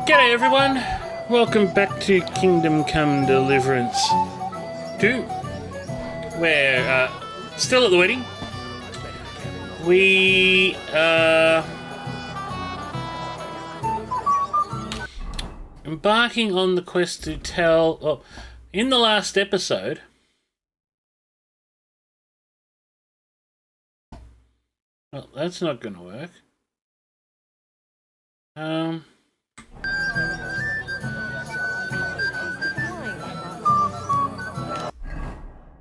G'day everyone, welcome back to Kingdom Come Deliverance II. We're still at the wedding. We embarking on the quest to tell... Oh, in the last episode... Well, that's not going to work.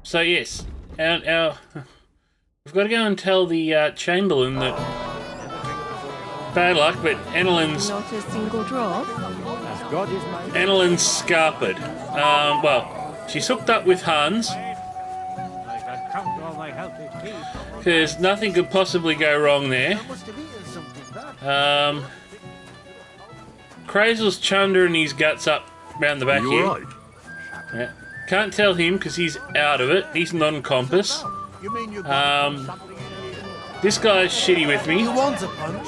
So yes, our we've got to go and tell the Chamberlain that bad luck, but Annalyn's Not a single drop. Annalyn's scarpered. Well, she's hooked up with Hans because nothing could possibly go wrong there. Crazel's chundering his guts up round the back here. Right? Yeah. Can't tell him because he's out of it. He's non-compass. This guy's shitty with me. You want a punch?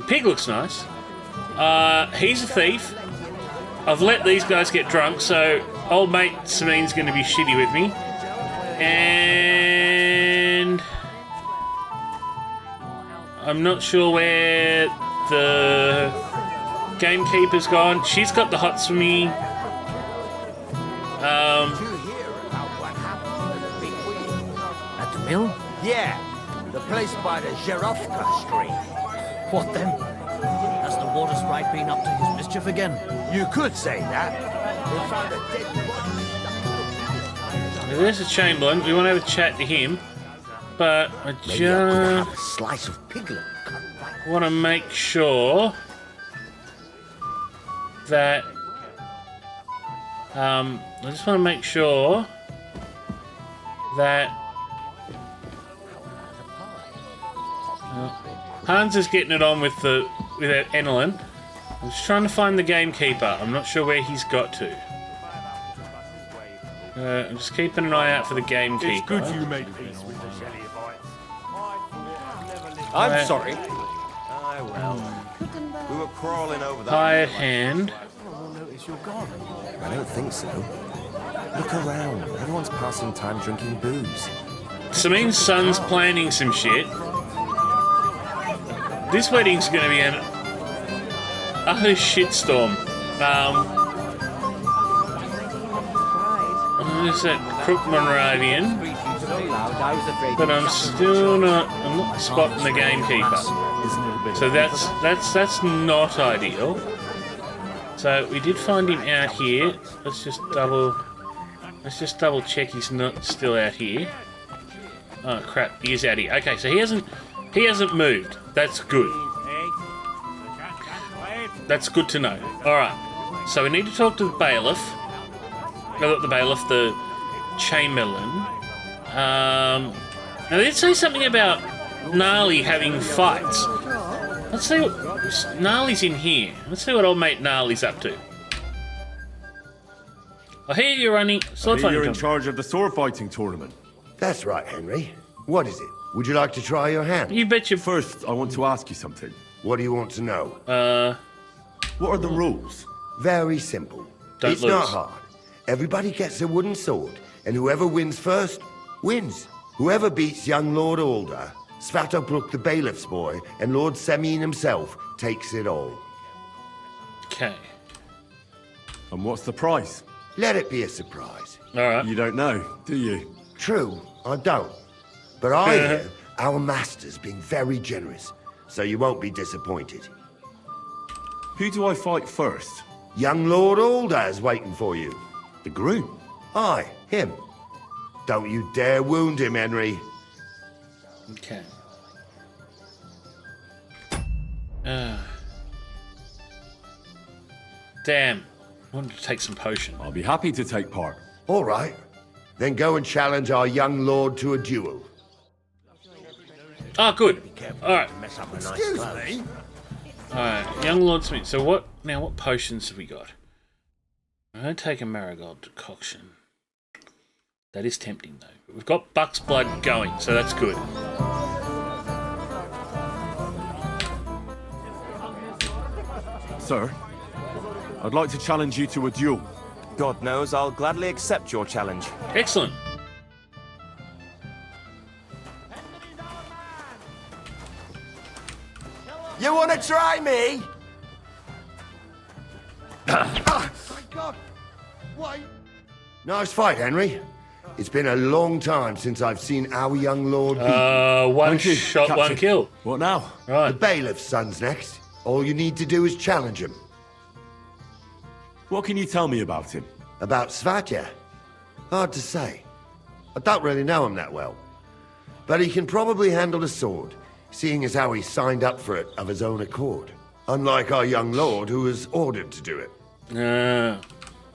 Pig looks nice. He's a thief. I've let these guys get drunk, so old mate Samin's going to be shitty with me. And I'm not sure where the gamekeeper's gone. She's got the hots for me. At the mill? Yeah, the place by the Zherovka Street. What then? Has the water sprite been up to his mischief again? You could say that. They found a dead body. There's a Chamberlain. We want to have a chat to him. But I Maybe I could have just a slice of piglet cut right. want to make sure that I just want to make sure that Hans is getting it on with Annalyn. I'm just trying to find the gamekeeper. I'm not sure where he's got to. I'm just keeping an eye out for the gamekeeper. It's good you made peace with the Shelleyvites. I'm Right. sorry. Aye, well. We were crawling over that. Hired hand. I don't think so. Look around. Everyone's passing time drinking booze. Samin's son's planning some shit. This wedding's going to be an utter shitstorm. There's that Crook Monrovian, but I'm not spotting the gamekeeper. So that's not ideal. So we did find him out here. Let's just double check he's not still out here. Oh crap, he is out here. Okay, so he hasn't moved. That's good. That's good to know. Alright. So we need to talk to the bailiff. Not the bailiff, the Chamberlain. Now they did say something about Gnarly having fights. Let's see what Gnarly's in here. Let's see what old mate Gnarly's up to. I hear you're running sword fighting. You're in charge of the sword fighting tournament. That's right, Henry. What is it? Would you like to try your hand? You bet your First, I want to ask you something. What do you want to know? What are the rules? Very simple. Don't it's lose. not hard. Everybody gets a wooden sword, and whoever wins first, wins. Whoever beats young Lord Alder, Svatopluk the bailiff's boy, and Lord Semyon himself takes it all. Okay. And what's the price? Let it be a surprise. Alright. You don't know, do you? True, I don't. But I hear our master's being very generous, so you won't be disappointed. Who do I fight first? Young Lord Alder's waiting for you. The groom. Aye, him. Don't you dare wound him, Henry. Okay. Damn. I wanted to take some potion. I'll be happy to take part. All right. Then go and challenge our young lord to a duel. Oh, good. Alright. Excuse me? Alright. Young Lord Smith. So what potions have we got? I'm going to take a marigold decoction. That is tempting, though. We've got Buck's blood going, so that's good. Sir, I'd like to challenge you to a duel. God knows I'll gladly accept your challenge. Excellent. You want to try me? God! Why? Nice fight, Henry. It's been a long time since I've seen our young lord beat. One Thank you, shot, one Captain. kill. What now? The Right. bailiff's son's next. All you need to do is challenge him. What can you tell me about him? About Svatja? Hard to say. I don't really know him that well. But he can probably handle a sword, seeing as how he signed up for it of his own accord. Unlike our young lord, who was ordered to do it.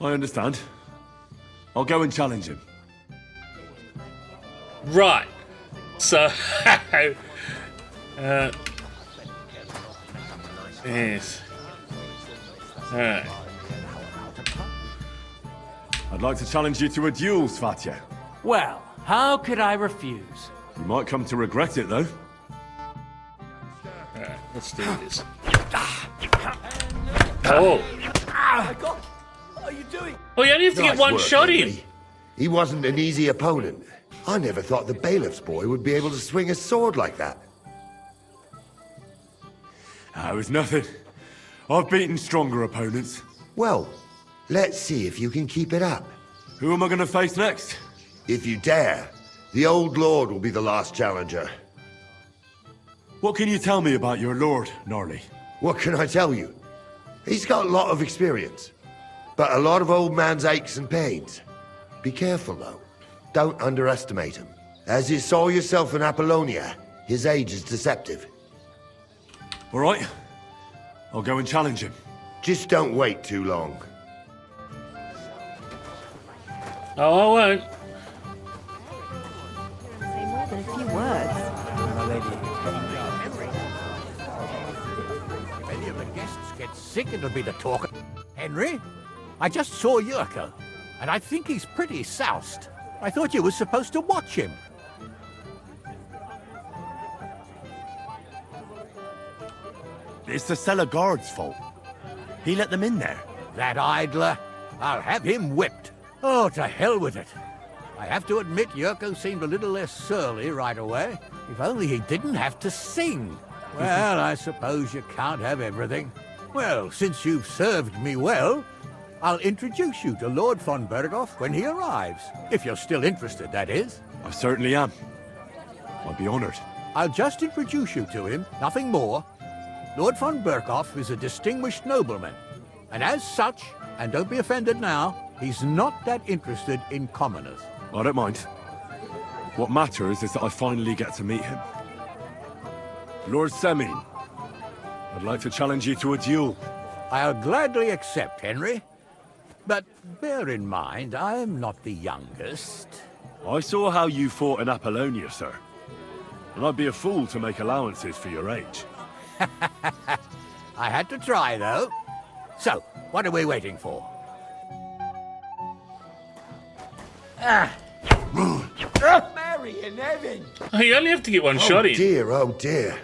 I understand. I'll go and challenge him. Right. So, yes. Alright. I'd like to challenge you to a duel, Svatja. Well, how could I refuse? You might come to regret it, though. Alright, let's do this. Oh. God, what are you doing? Oh, you only have to get Nice one work, shot in. Henry. He wasn't an easy opponent. I never thought the bailiff's boy would be able to swing a sword like that. It was nothing. I've beaten stronger opponents. Well, let's see if you can keep it up. Who am I going to face next? If you dare, the old lord will be the last challenger. What can you tell me about your lord, Gnarly? What can I tell you? He's got a lot of experience, but a lot of old man's aches and pains. Be careful, though. Don't underestimate him. As you saw yourself in Apollonia, his age is deceptive. All right. I'll go and challenge him. Just don't wait too long. Oh, I won't. Say more than a few words. If any of the guests get sick, it'll be the talk. Henry, I just saw Yurko, and I think he's pretty soused. I thought you were supposed to watch him. It's the cellar guard's fault. He let them in there. That idler, I'll have him whipped. Oh, to hell with it. I have to admit Yurko seemed a little less surly right away. If only he didn't have to sing. Well, I suppose you can't have everything. Well, since you've served me well, I'll introduce you to Lord von Berghoff when he arrives. If you're still interested, that is. I certainly am. I'd be honored. I'll just introduce you to him, nothing more. Lord von Berghoff is a distinguished nobleman, and as such, and don't be offended now, he's not that interested in commoners. I don't mind. What matters is that I finally get to meet him. Lord Semin, I'd like to challenge you to a duel. I'll gladly accept, Henry. But bear in mind, I'm not the youngest. I saw how you fought in Apollonia, sir. And I'd be a fool to make allowances for your age. I had to try, though. So, what are we waiting for? Mary and Evan! Oh, you only have to get one shot in. Dear, oh dear.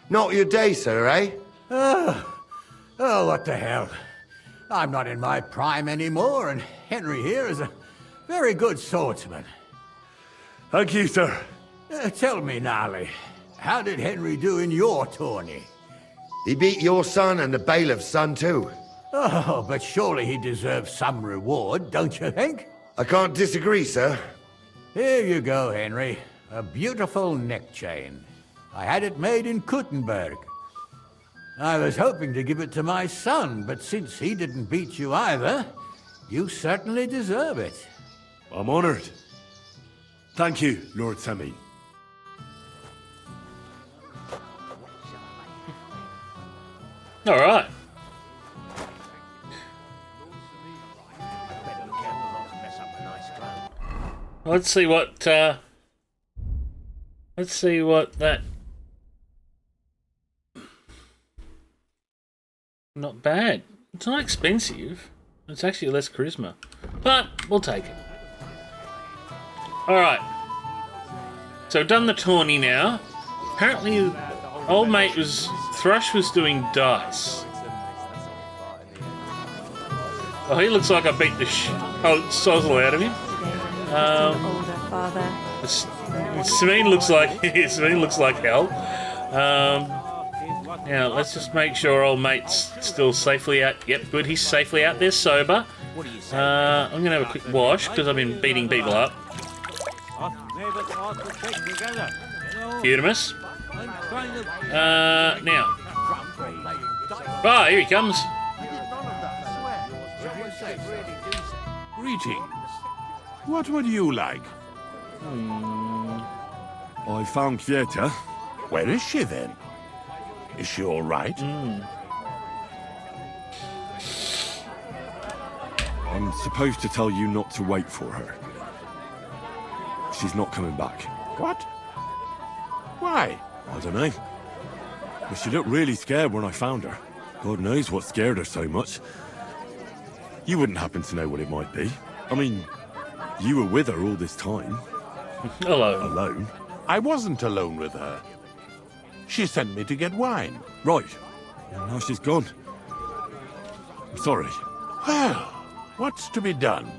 Not your day, sir, eh? Oh, what the hell. I'm not in my prime anymore, and Henry here is a very good swordsman. Thank you, sir. Tell me, Gnarly, how did Henry do in your tourney? He beat your son and the bailiff's son, too. Oh, but surely he deserves some reward, don't you think? I can't disagree, sir. Here you go, Henry. A beautiful neck chain. I had it made in Kuttenberg. I was hoping to give it to my son, but since he didn't beat you either, you certainly deserve it. I'm honored. Thank you, Lord Semin. All right. Let's see what that. Not bad. It's not expensive. It's actually less charisma, but we'll take it. All right. So done the tourney now. Apparently, old mate Thrush was doing dice. Oh, he looks like I beat the sozzle out of him. Older father. Samine looks like Samine looks like hell. Now let's just make sure old mate's still safely out. Yep, good. He's safely out there, sober. I'm gonna have a quick wash because I've been beating people up. Eudemus. Now. Ah, here he comes. Greetings. What would you like? I found Kvieta. Where is she then? Is she all right? I'm supposed to tell you not to wait for her. She's not coming back. What? Why? I don't know. But she looked really scared when I found her. God knows what scared her so much. You wouldn't happen to know what it might be. I mean, you were with her all this time. Alone. Alone? I wasn't alone with her. She sent me to get wine. Right. Now she's gone. I'm sorry. Well, what's to be done?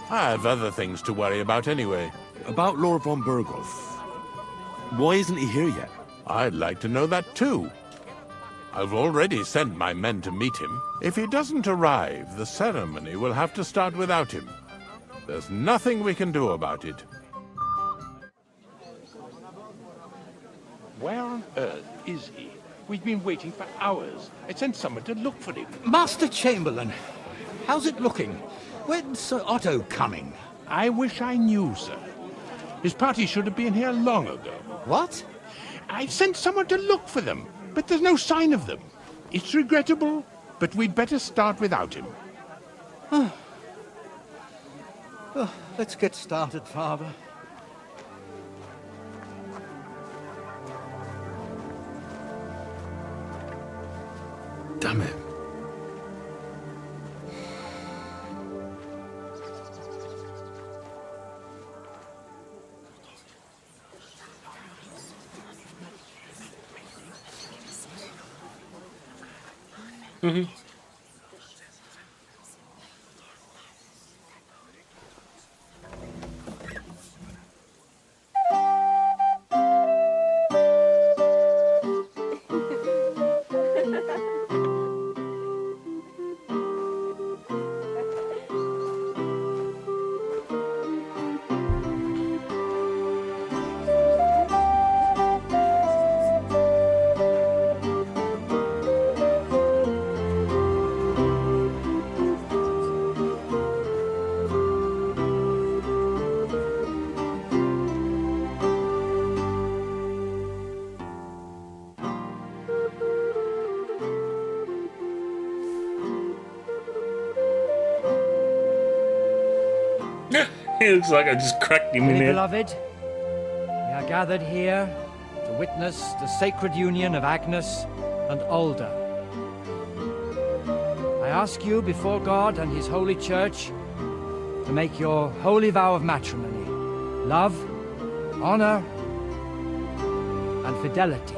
I have other things to worry about anyway. About Lord von Burgos. Why isn't he here yet? I'd like to know that too. I've already sent my men to meet him. If he doesn't arrive, the ceremony will have to start without him. There's nothing we can do about it. Where on earth is he? We've been waiting for hours. I sent someone to look for him. Master Chamberlain, how's it looking? When's Sir Otto coming? I wish I knew, sir. His party should have been here long ago. What? I sent someone to look for them, but there's no sign of them. It's regrettable, but we'd better start without him. Let's get started, Father. Damn it. He looks like I just cracked him in Dearly there. beloved, we are gathered here to witness the sacred union of Agnes and Alda. I ask you before God and His holy church to make your holy vow of matrimony, love, honor, and fidelity.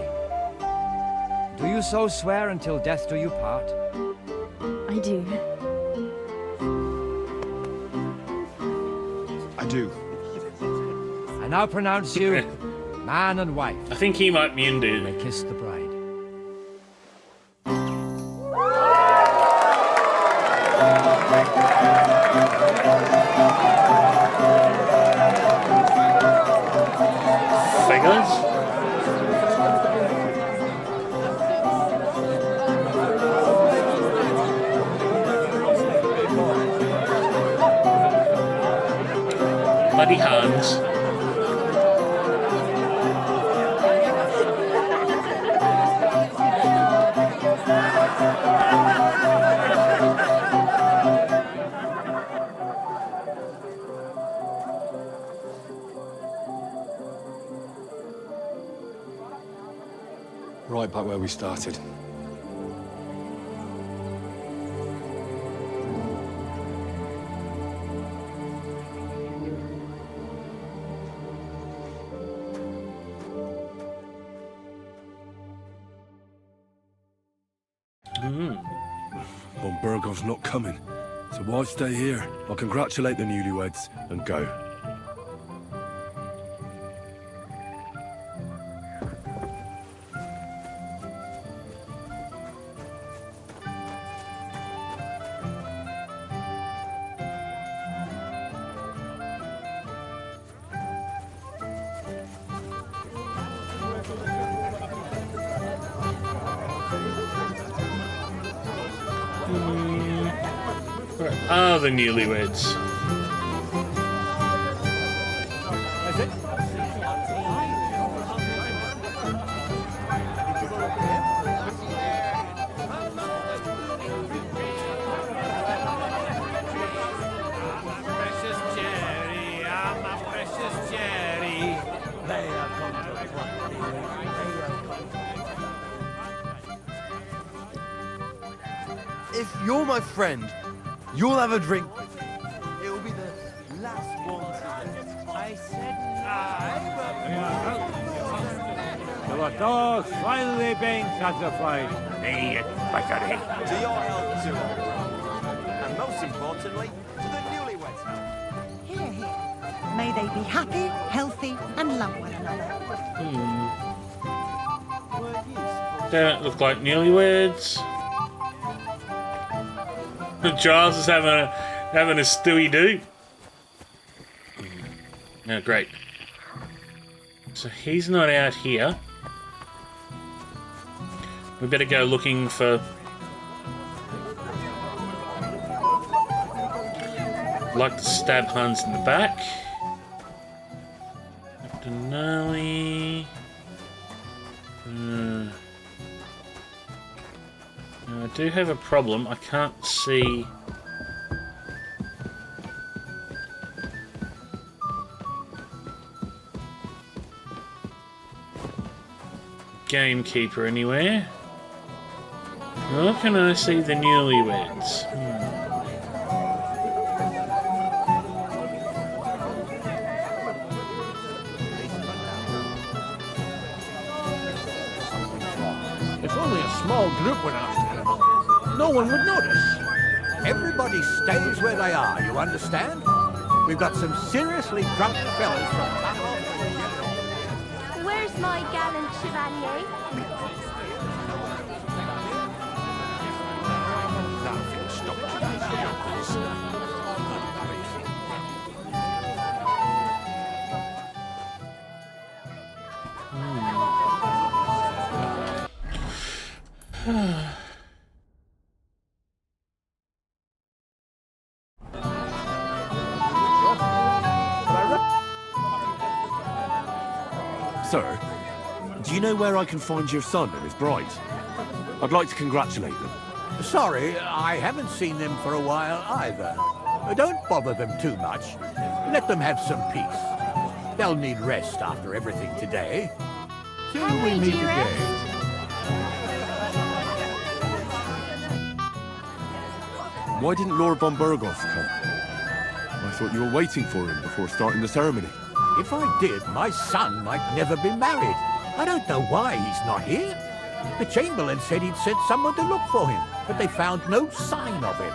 Do you so swear until death do you part? I do. I do. I now pronounce you man and wife. I think he might be in, dude. May kiss the bride. Figures? Bloody hands. Right back where we started. Von Burgov's not coming. So why stay here? I'll congratulate the newlyweds and go. Where are the newlyweds? If you're my friend, you'll have a drink with me. It will be the last one today. I said You are todos finally being satisfied. Me, battery. To your health, too. And most importantly, to the newlyweds' health. Hear, hear. May they be happy, healthy, and love one another. They don't look like newlyweds. Giles is having a stewy do. Oh, great. So he's not out here. We better go looking for like to stab Hans in the back. Denali. I do have a problem. I can't see. Gamekeeper anywhere. Nor can I see the newlyweds. It's only a small group we're after. No one would notice. Everybody stays where they are, you understand? We've got some seriously drunk fellas from Where's my gallant chevalier? Nothing stopped today's yokels. Sir, do you know where I can find your son and his bride? I'd like to congratulate them. Sorry, I haven't seen them for a while either. Don't bother them too much. Let them have some peace. They'll need rest after everything today. Till we meet again. Why didn't Lord von Burgos come? I thought you were waiting for him before starting the ceremony. If I did, my son might never be married. I don't know why he's not here. The Chamberlain said he'd sent someone to look for him, but they found no sign of him.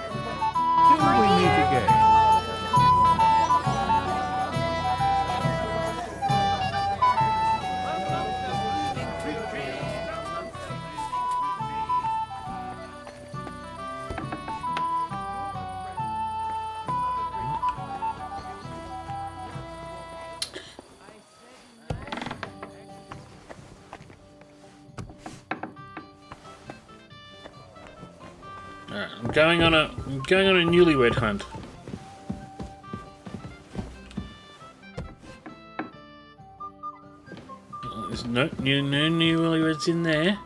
Till we meet again. I'm going on a newlywed hunt. There's no newlyweds in there.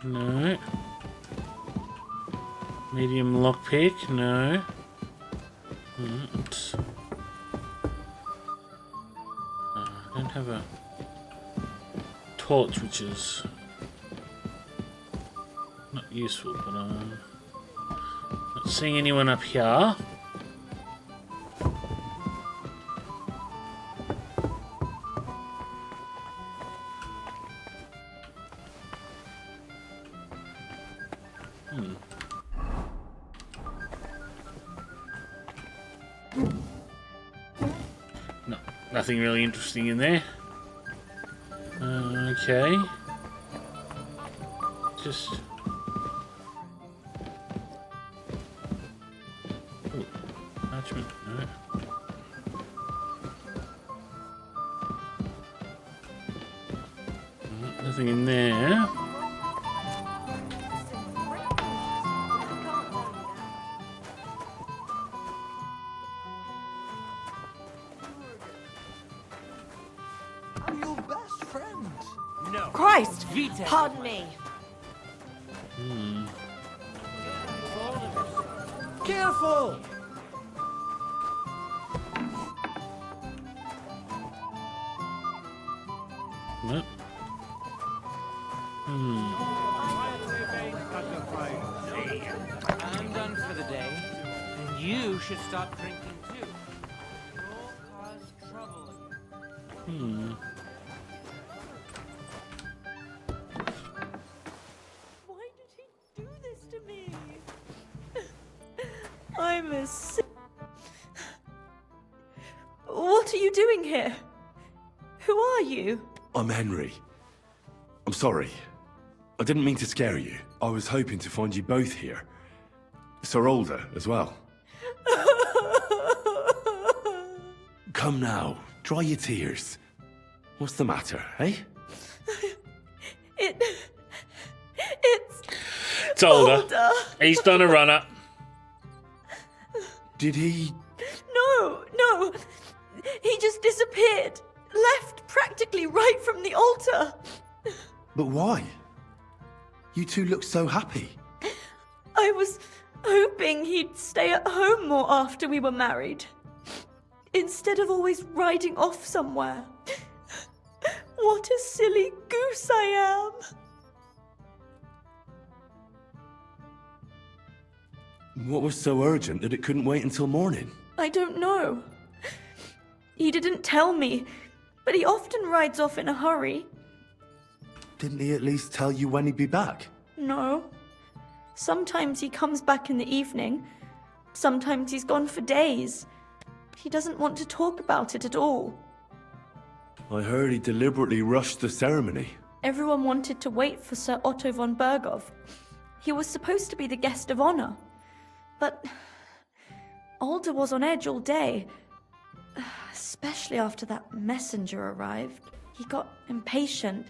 No. Medium lockpick, no. Oops. I don't have a torch, which is not useful, but not seeing anyone up here. No, nothing really interesting in there. Okay. Just... Ooh, parchment, no. Nothing in there. I'm your best friend. No. Christ! Pardon me. Careful! Nope. I'm done for the day, and you should stop drinking too. You'll cause trouble again. Why did he do this to me? I'm a sick... What are you doing here? Who are you? I'm Henry. I'm sorry. I didn't mean to scare you. I was hoping to find you both here. Sir Older as well. Come now, dry your tears. What's the matter, eh? It's Older. He's done a run-up. Did he... No. He just disappeared. Left practically right from the altar. But why? You two look so happy. I was hoping he'd stay at home more after we were married. Instead of always riding off somewhere. What a silly goose I am. What was so urgent that it couldn't wait until morning? I don't know. He didn't tell me, but he often rides off in a hurry. Didn't he at least tell you when he'd be back? No. Sometimes he comes back in the evening. Sometimes he's gone for days. He doesn't want to talk about it at all. I heard he deliberately rushed the ceremony. Everyone wanted to wait for Sir Otto von Berghoff. He was supposed to be the guest of honor. But Alder was on edge all day. Especially after that messenger arrived. He got impatient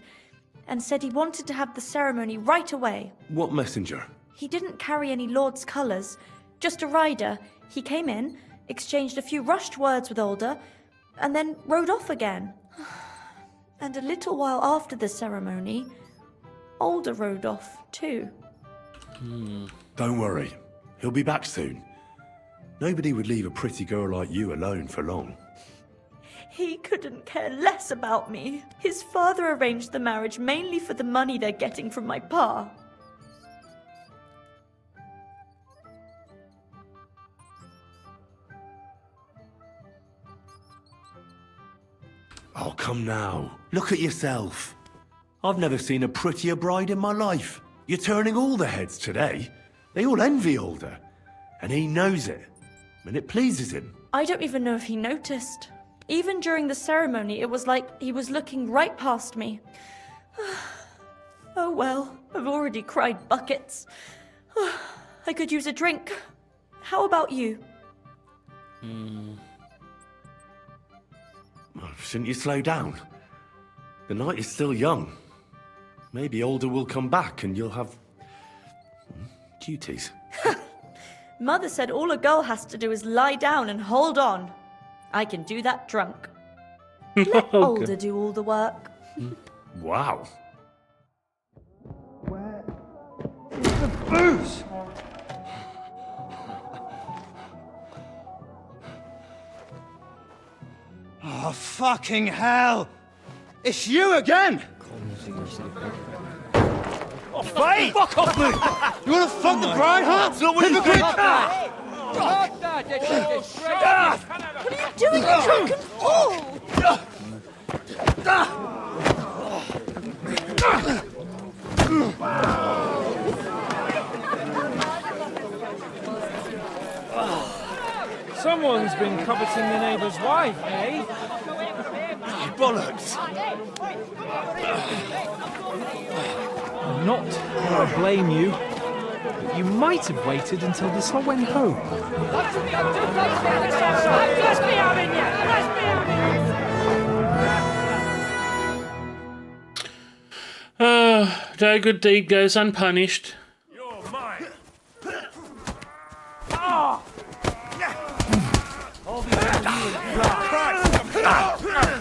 and said he wanted to have the ceremony right away. What messenger? He didn't carry any lord's colours, just a rider. He came in, exchanged a few rushed words with Alder, and then rode off again. And a little while after the ceremony, Alder rode off too. Don't worry. He'll be back soon. Nobody would leave a pretty girl like you alone for long. He couldn't care less about me. His father arranged the marriage mainly for the money they're getting from my pa. Oh, come now. Look at yourself. I've never seen a prettier bride in my life. You're turning all the heads today. They all envy Alder. And he knows it. And it pleases him. I don't even know if he noticed. Even during the ceremony, it was like he was looking right past me. Oh well, I've already cried buckets. I could use a drink. How about you? Well, shouldn't you slow down? The night is still young. Maybe Alder will come back and you'll have... duties. Mother said all a girl has to do is lie down and hold on. I can do that drunk. Let Alder do all the work. Wow. Where is the booze? Oh, fucking hell! It's you again! Oh, Faye! Fuck off, mate! You wanna fuck the bride, huh? It's not what you think! What are you doing, you drunken fool? Someone's been coveting the neighbour's wife, eh? Bollocks! I'm not going to blame you. You might have waited until the sun went home. No good deed goes unpunished. You're mine.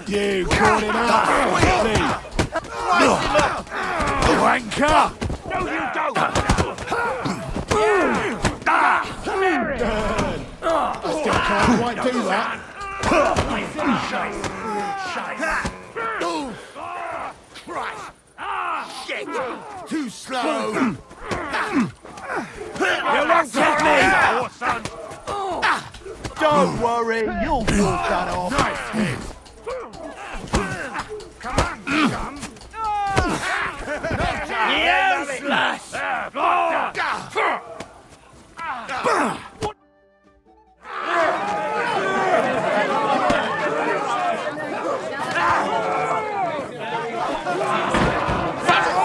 You caught it up, wanker! No, you don't. Still can't quite do that. Shit. Too slow. You won't get me! Don't worry, you'll feel that off. Come on, chum. Yes, lass!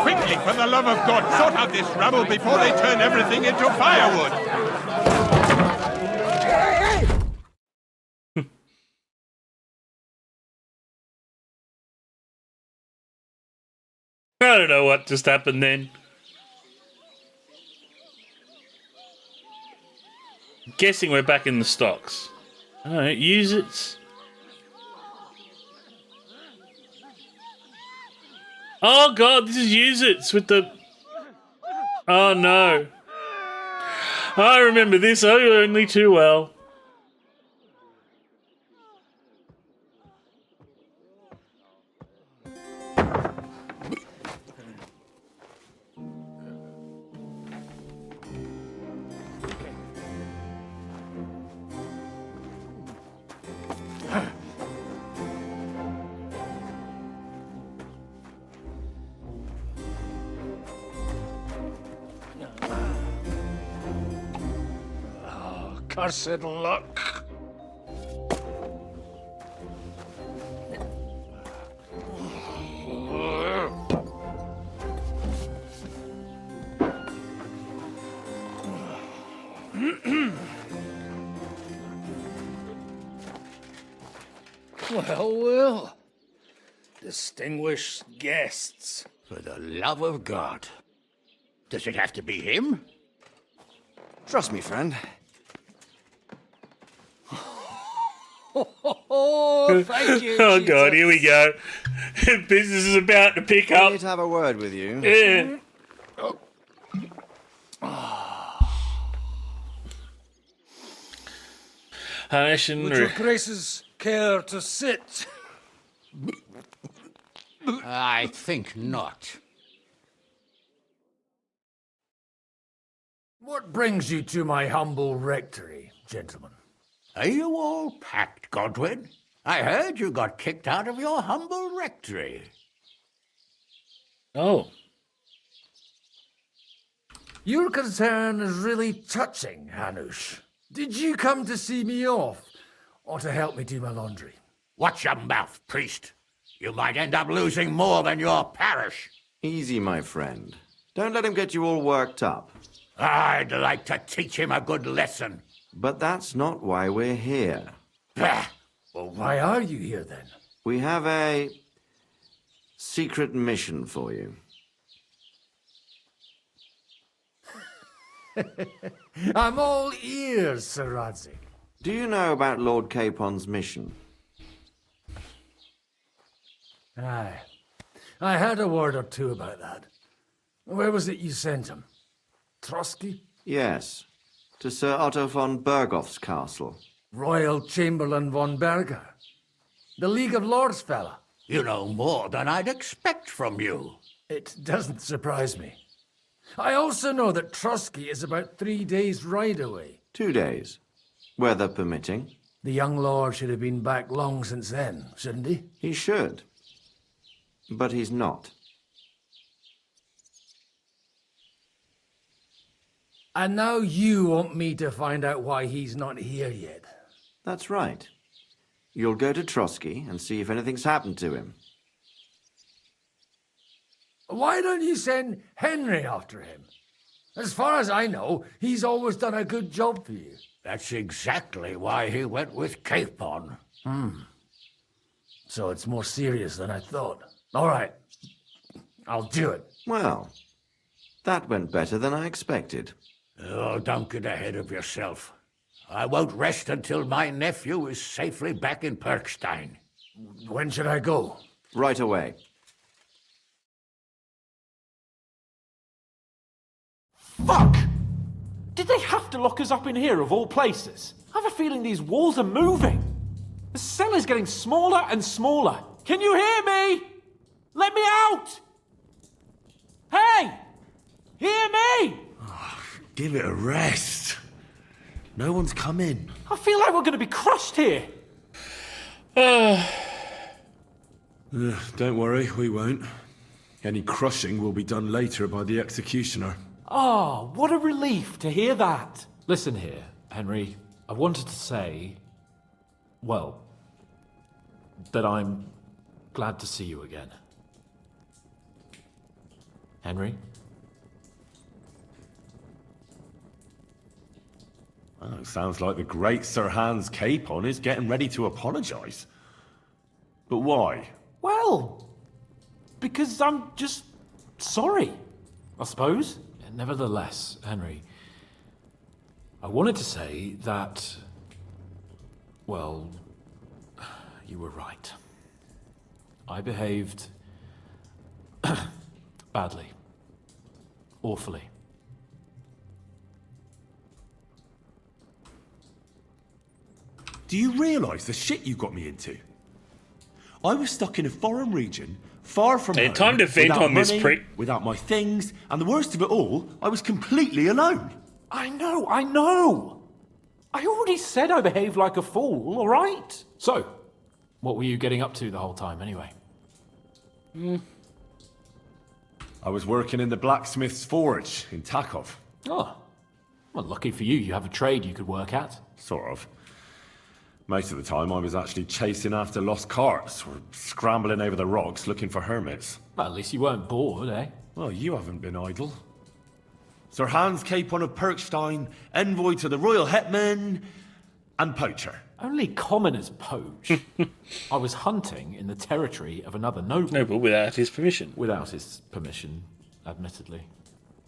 Quickly, for the love of God, sort out this rabble before they turn everything into firewood! I don't know what just happened then. Guessing we're back in the stocks. Alright, use it. Oh god, this is use it with the... Oh no. I remember this only too well. Cursed luck. Well. Distinguished guests. For the love of God. Does it have to be him? Trust me, friend. Oh, thank you. Oh god, here we go. Business is about to pick I up. need to have a word with you. Yeah. Would your graces care to sit? I think not. What brings you to my humble rectory, gentlemen? Are you all packed, Godwin? I heard you got kicked out of your humble rectory. Oh. Your concern is really touching, Hanush. Did you come to see me off, or to help me do my laundry? Watch your mouth, priest. You might end up losing more than your parish. Easy, my friend. Don't let him get you all worked up. I'd like to teach him a good lesson. But that's not why we're here. Bah! Well, why are you here, then? We have a secret mission for you. I'm all ears, Sir Radzik. Do you know about Lord Capon's mission? Aye. I heard a word or two about that. Where was it you sent him? Trotsky? Yes, to Sir Otto von Bergoff's castle. Royal Chamberlain von Berger. The League of Lords fella. You know more than I'd expect from you. It doesn't surprise me. I also know that Trotsky is about 3 days' ride away. 2 days, weather permitting. The young lord should have been back long since then, shouldn't he? He should. But he's not. And now you want me to find out why he's not here yet. That's right. You'll go to Trotsky and see if anything's happened to him. Why don't you send Henry after him? As far as I know, he's always done a good job for you. That's exactly why he went with Capon. So it's more serious than I thought. All right. I'll do it. Well, that went better than I expected. Oh, don't get ahead of yourself. I won't rest until my nephew is safely back in Perkstein. When should I go? Right away. Fuck! Did they have to lock us up in here, of all places? I have a feeling these walls are moving. The cell is getting smaller and smaller. Can you hear me? Let me out! Hey! Hear me! Give it a rest. No one's come in. I feel like we're going to be crushed here. Don't worry, we won't. Any crushing will be done later by the executioner. Oh, what a relief to hear that. Listen here, Henry. I wanted to say, well, that I'm glad to see you again. Henry? Oh, it sounds like the great Sir Hans Capon is getting ready to apologise. But why? Well, because I'm just sorry, I suppose. Nevertheless, Henry, I wanted to say that, well, you were right. I behaved badly. Awfully. Do you realise the shit you got me into? I was stuck in a foreign region, far from home, time to vent without on this money, prick. without my things, and the worst of it all, I was completely alone. I know! I already said I behaved like a fool, all right? So, what were you getting up to the whole time, anyway? I was working in the blacksmith's forge in Takov. Oh, well, lucky for you, you have a trade you could work at. Sort of. Most of the time, I was actually chasing after lost carts or scrambling over the rocks looking for hermits. Well, at least you weren't bored, eh? Well, you haven't been idle. Sir Hans Capon of Perkstein, envoy to the royal hetman, and poacher. Only commoners poach. I was hunting in the territory of another noble. No, but without his permission. Without his permission, admittedly.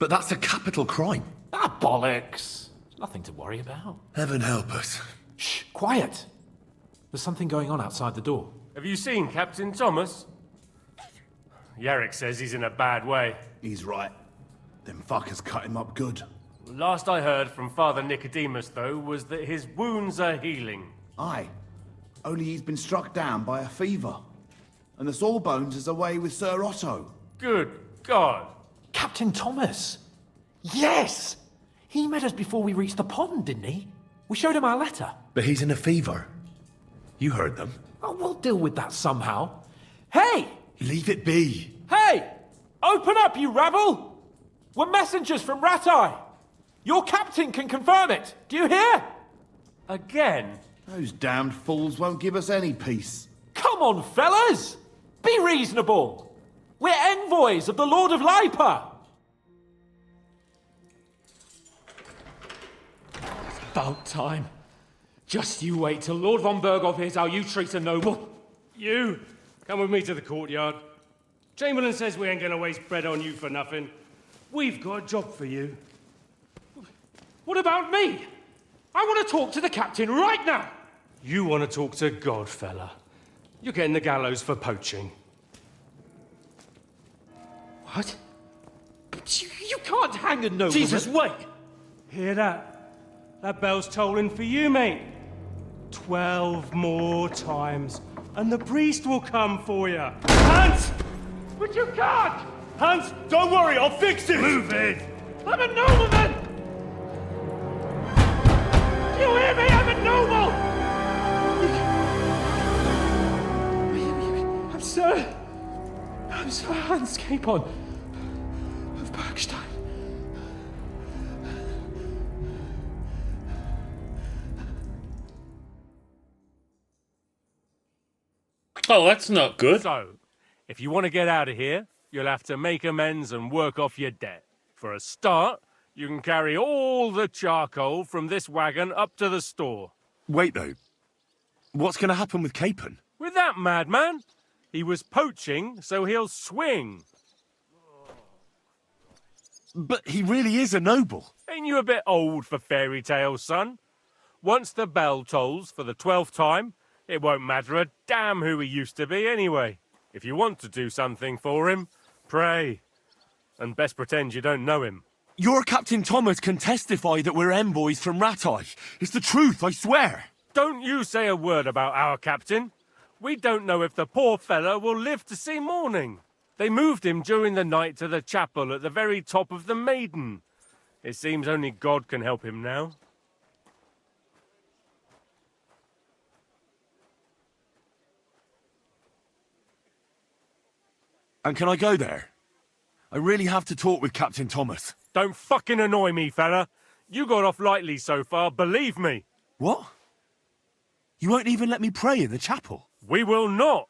But that's a capital crime. Ah, bollocks! Nothing to worry about. Heaven help us. Shh, quiet! There's something going on outside the door. Have you seen Captain Thomas? Yarrick says he's in a bad way. He's right. Them fuckers cut him up good. Last I heard from Father Nicodemus, though, was that his wounds are healing. Aye. Only he's been struck down by a fever. And the sawbones is away with Sir Otto. Good God. Captain Thomas! Yes! He met us before we reached the pond, didn't he? We showed him our letter. But he's in a fever. You heard them. Oh, we'll deal with that somehow. Hey! Leave it be. Hey! Open up, you rabble! We're messengers from Ratai. Your captain can confirm it. Do you hear? Again? Those damned fools won't give us any peace. Come on, fellas! Be reasonable. We're envoys of the Lord of Lipa. About time. Just you wait till Lord von Berghoff hears how you treat a noble. You, come with me to the courtyard. Chamberlain says we ain't gonna waste bread on you for nothing. We've got a job for you. What about me? I want to talk to the captain right now. You want to talk to God, fella. You're getting the gallows for poaching. What? But you can't hang a nobleman. Jesus, wait! Hear that? That bell's tolling for you, mate. 12 more times, and the priest will come for you. Hans! But you can't! Hans, don't worry, I'll fix it! Move it! I'm a nobleman! Do you hear me? I'm a noble! I'm Sir Hans Capon of Bergstein. Oh, that's not good. So, if you want to get out of here, you'll have to make amends and work off your debt. For a start, you can carry all the charcoal from this wagon up to the store. Wait, though. What's going to happen with Capon? With that madman? He was poaching, so he'll swing. But he really is a noble. Ain't you a bit old for fairy tales, son? Once the bell tolls for the 12th time, it won't matter a damn who he used to be anyway. If you want to do something for him, pray. And best pretend you don't know him. Your Captain Thomas can testify that we're envoys from Ratai. It's the truth, I swear. Don't you say a word about our captain. We don't know if the poor fellow will live to see morning. They moved him during the night to the chapel at the very top of the Maiden. It seems only God can help him now. And can I go there? I really have to talk with Captain Thomas. Don't fucking annoy me, fella. You got off lightly so far, believe me. What? You won't even let me pray in the chapel? We will not.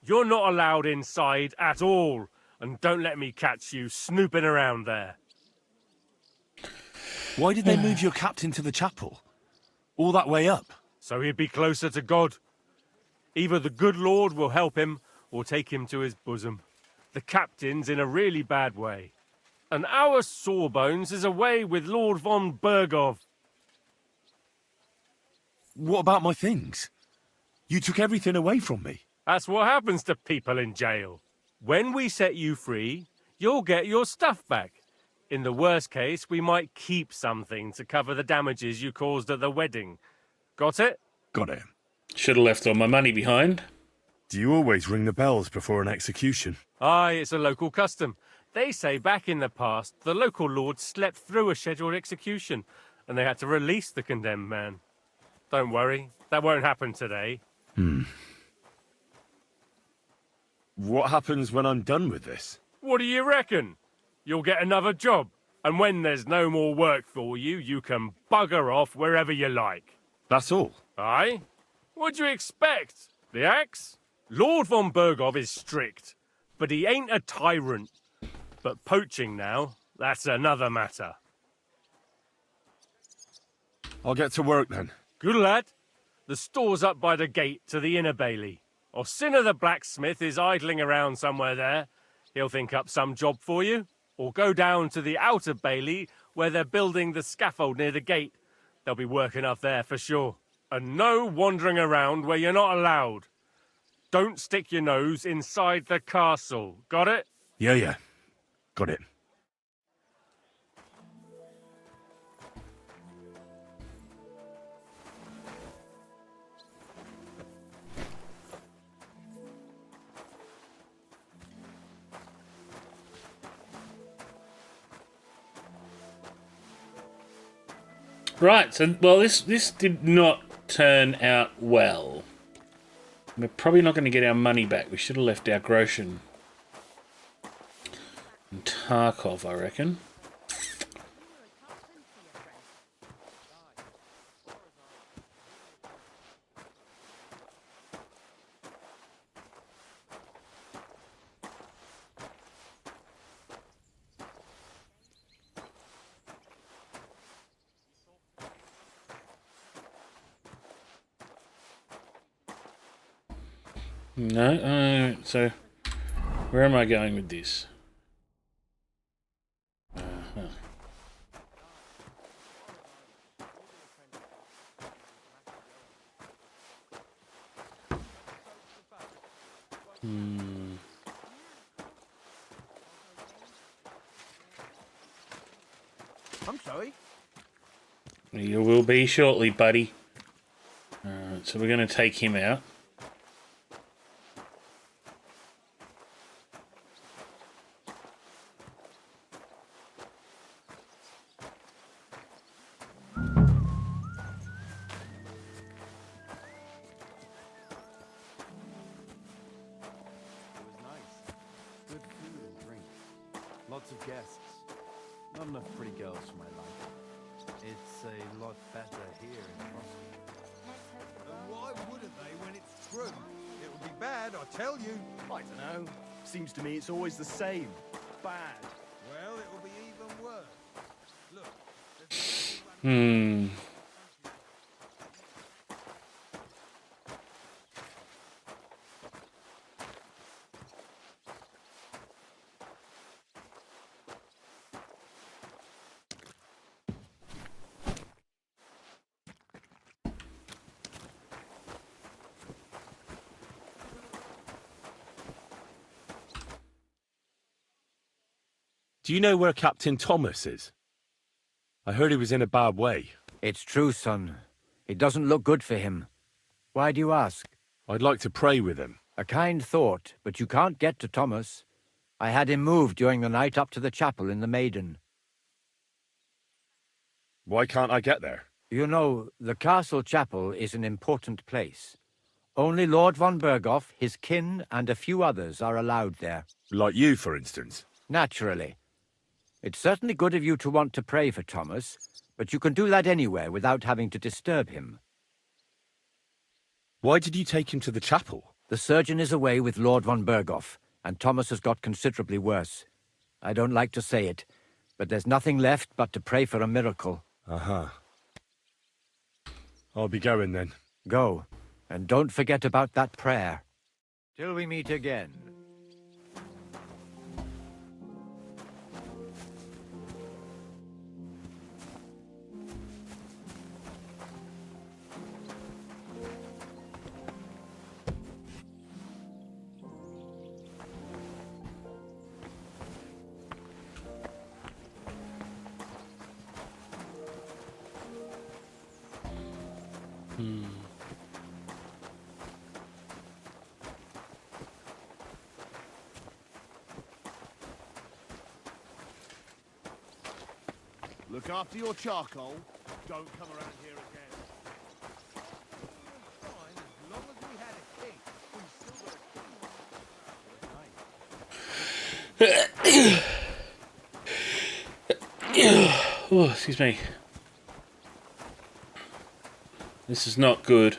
You're not allowed inside at all. And don't let me catch you snooping around there. Why did they move your captain to the chapel? All that way up? So he'd be closer to God. Either the good Lord will help him, or take him to his bosom. The captain's in a really bad way. And our Sawbones is away with Lord von Bergov. What about my things? You took everything away from me. That's what happens to people in jail. When we set you free, you'll get your stuff back. In the worst case, we might keep something to cover the damages you caused at the wedding. Got it? Got it. Should have left all my money behind. Do you always ring the bells before an execution? Aye, it's a local custom. They say back in the past, the local lord slept through a scheduled execution, and they had to release the condemned man. Don't worry, that won't happen today. What happens when I'm done with this? What do you reckon? You'll get another job, and when there's no more work for you, you can bugger off wherever you like. That's all? Aye? What do you expect? The axe? Lord von Bergov is strict, but he ain't a tyrant. But poaching now, that's another matter. I'll get to work then. Good lad. The store's up by the gate to the inner bailey. Orsina the blacksmith is idling around somewhere there. He'll think up some job for you. Or go down to the outer bailey where they're building the scaffold near the gate. They'll be working up there for sure. And no wandering around where you're not allowed. Don't stick your nose inside the castle. Got it? Yeah. Got it. Right, so, well, this did not turn out well. We're probably not going to get our money back. We should have left our Groshen and Tarkov, I reckon. No, so where am I going with this? I'm sorry. You will be shortly, buddy. So we're going to take him out. Lots of guests. Not enough pretty girls for my liking. It's a lot better here in Frosty. And why wouldn't they when it's true? It'll be bad, I tell you. I don't know. Seems to me it's always the same. Bad. Well, it'll be even worse. Look. Do you know where Captain Thomas is? I heard he was in a bad way. It's true, son. It doesn't look good for him. Why do you ask? I'd like to pray with him. A kind thought, but you can't get to Thomas. I had him moved during the night up to the chapel in the Maiden. Why can't I get there? You know, the castle chapel is an important place. Only Lord von Berghoff, his kin, and a few others are allowed there. Like you, for instance? Naturally. It's certainly good of you to want to pray for Thomas, but you can do that anywhere without having to disturb him. Why did you take him to the chapel? The surgeon is away with Lord von Berghoff, and Thomas has got considerably worse. I don't like to say it, but there's nothing left but to pray for a miracle. Uh-huh. I'll be going then. Go, and don't forget about that prayer. Till we meet again. Look after your charcoal. Don't come around here again. Fine, as long as we had a king. We still got a king. Oh, excuse me. This is not good.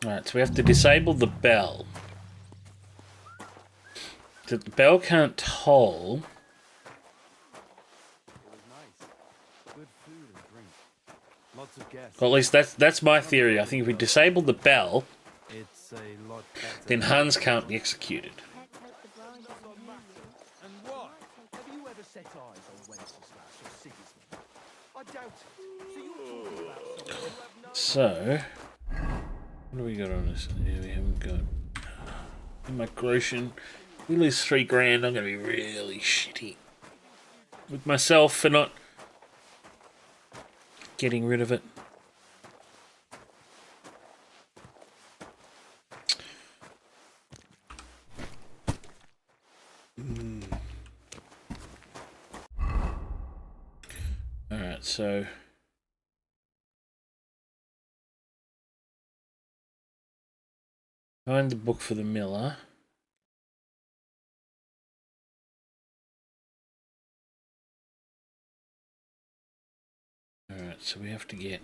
Alright, so we have to disable the bell. So the bell can't toll. Or at least that's my theory. I think if we disable the bell, then Hans can't be executed. And what? Have you ever set eyes on Wenceslas or Sigismund? I doubt it. So you're talking about someone who have no... So, what do we got on this? Yeah, we haven't got immigration. We lose $3,000. I'm gonna be really shitty with myself for not getting rid of it. Alright, so find the book for the miller. Alright, so we have to get...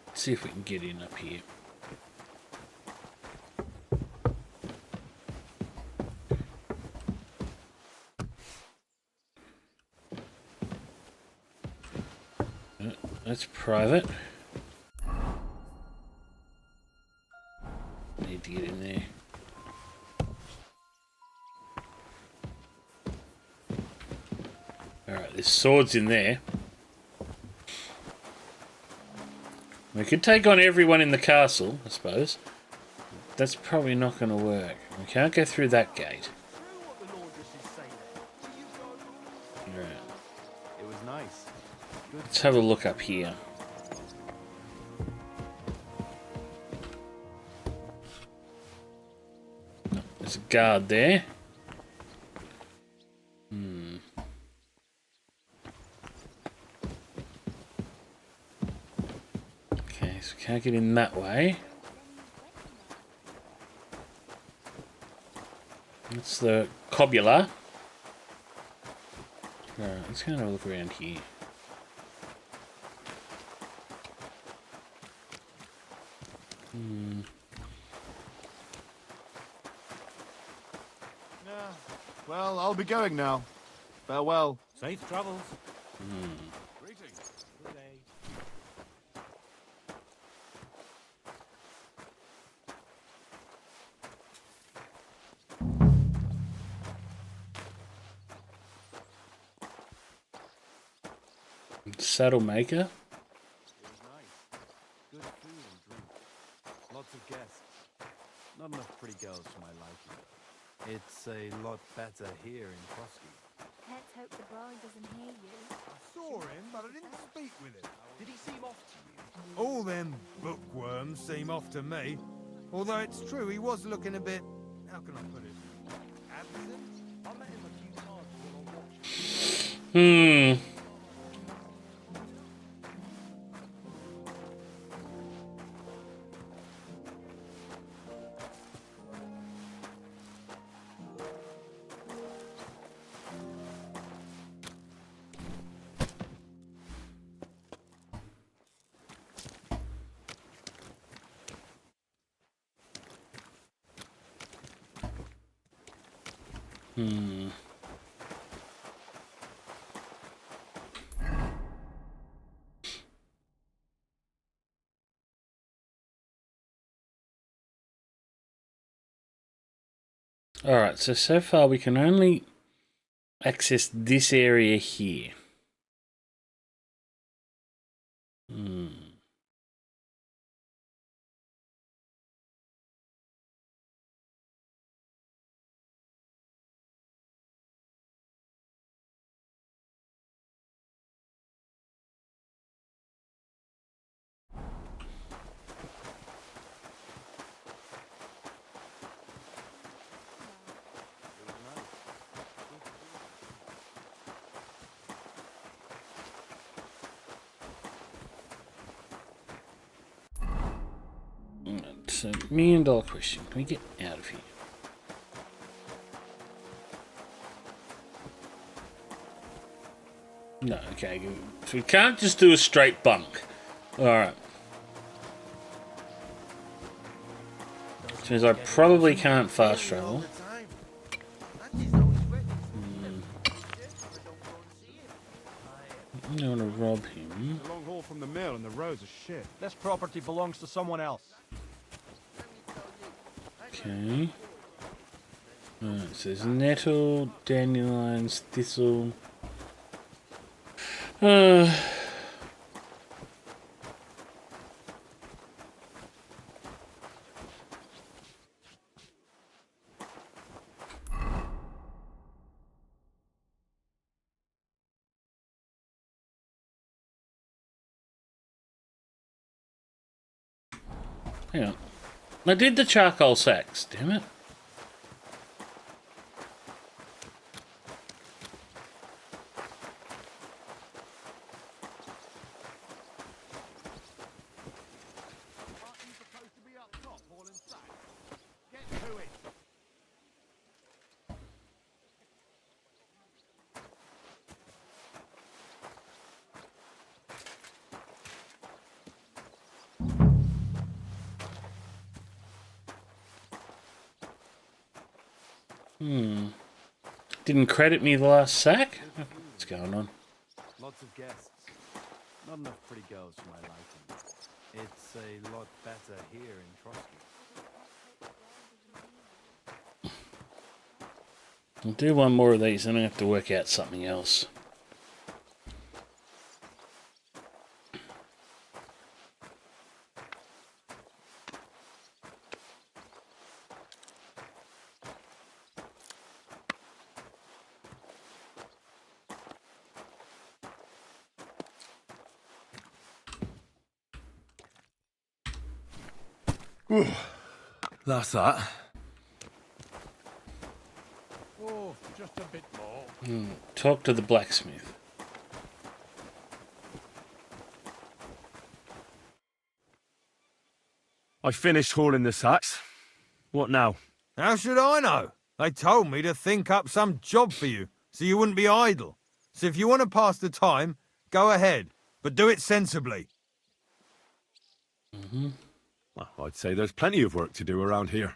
Let's see if we can get in up here. That's private. Need to get in there. Alright, there's swords in there. We could take on everyone in the castle, I suppose. That's probably not going to work. We can't go through that gate. Alright. It was nice. Let's have a look up here. No, there's a guard there. Okay, so we can't get in that way. That's the cobula. Alright, let's kind of look around here. Yeah. Well, I'll be going now. Farewell. Safe travels. Greetings. Good day. Saddle maker. It was nice. Good food and drink. Lots of guests. Not enough pretty girls for my liking. It's a lot better here in Trotsky. Let's hope the bride doesn't hear you. I saw him, but I didn't speak with him. Did he seem off to you? All them bookworms seem off to me. Although it's true, he was looking a bit... How can I put it? Absent? I met him a few times while I watched. Alright, so far we can only access this area here. It's a $1 million question. Can we get out of here? No, okay. So we can't just do a straight bunk. Alright. Which means I probably can't fast travel. I want to rob him. Long haul from the mill and the roads are shit. This property belongs to someone else. Okay. Alright, so there's nettle, dandelions, thistle. Hang on. I did the charcoal sacks, damn it. Didn't credit me the last sack? What's going on? Lots of guests. Not enough pretty girls for my liking. It's a lot better here in Trotsky. I'll do one more of these, then I have to work out something else. That's that. Oh, just a bit more. Talk to the blacksmith. I finished hauling the sacks. What now? How should I know? They told me to think up some job for you, so you wouldn't be idle. So if you want to pass the time, go ahead, but do it sensibly. Well, I'd say there's plenty of work to do around here.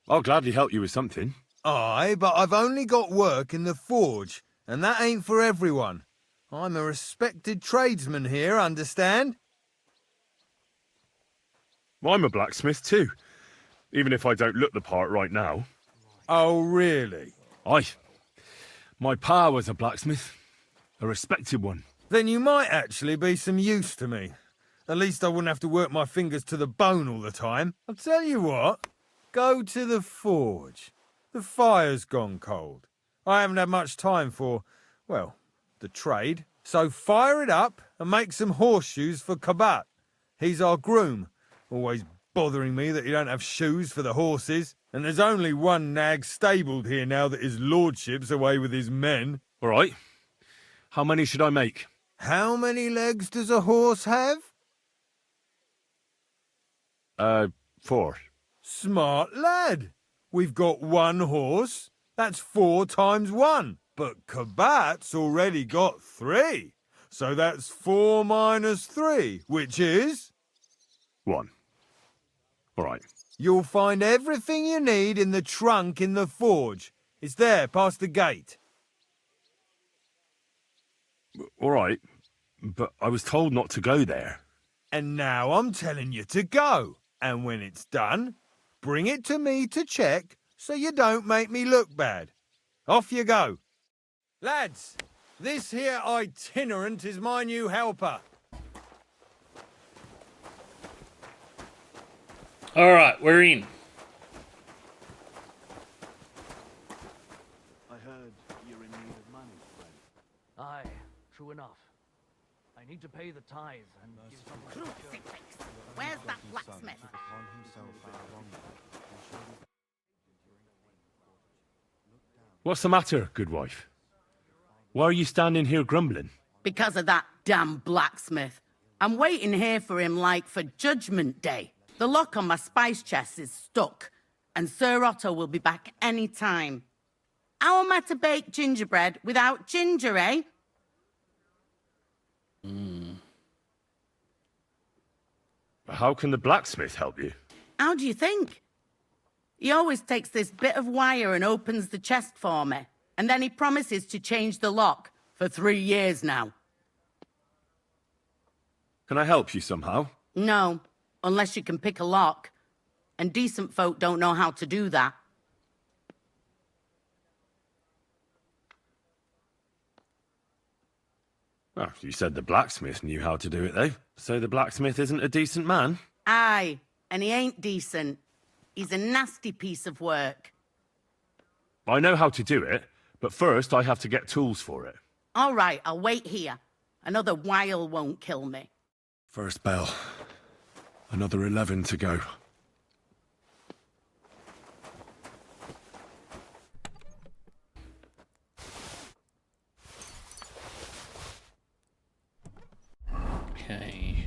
I'll gladly help you with something. Aye, but I've only got work in the forge, and that ain't for everyone. I'm a respected tradesman here, understand? I'm a blacksmith too, even if I don't look the part right now. Oh, really? Aye. My pa was a blacksmith, a respected one. Then you might actually be some use to me. At least I wouldn't have to work my fingers to the bone all the time. I'll tell you what, go to the forge. The fire's gone cold. I haven't had much time for, well, the trade. So fire it up and make some horseshoes for Kabat. He's our groom, always bothering me that you don't have shoes for the horses. And there's only one nag stabled here now that his lordship's away with his men. All right. How many should I make? How many legs does a horse have? 4. Smart lad. We've got one horse. That's 4 times 1. But Kabat's already got 3. So that's 4 minus 3, which is... 1. All right. You'll find everything you need in the trunk in the forge. It's there, past the gate. All right, but I was told not to go there. And now I'm telling you to go. And when it's done, bring it to me to check so you don't make me look bad. Off you go. Lads, this here itinerant is my new helper. All right, we're in. I heard you're in need of money, friend. Aye, true enough. I need to pay the tithe and give some... Where's that blacksmith? What's the matter, good wife? Why are you standing here grumbling? Because of that damn blacksmith. I'm waiting here for him like for Judgment Day. The lock on my spice chest is stuck, and Sir Otto will be back any time. How am I to bake gingerbread without ginger, eh? How can the blacksmith help you? How do you think? He always takes this bit of wire and opens the chest for me, and then he promises to change the lock for 3 years now. Can I help you somehow? No, unless you can pick a lock. And decent folk don't know how to do that. Oh, you said the blacksmith knew how to do it, though. So the blacksmith isn't a decent man? Aye, and he ain't decent. He's a nasty piece of work. I know how to do it, but first I have to get tools for it. All right, I'll wait here. Another while won't kill me. First bell. Another 11 to go. Okay.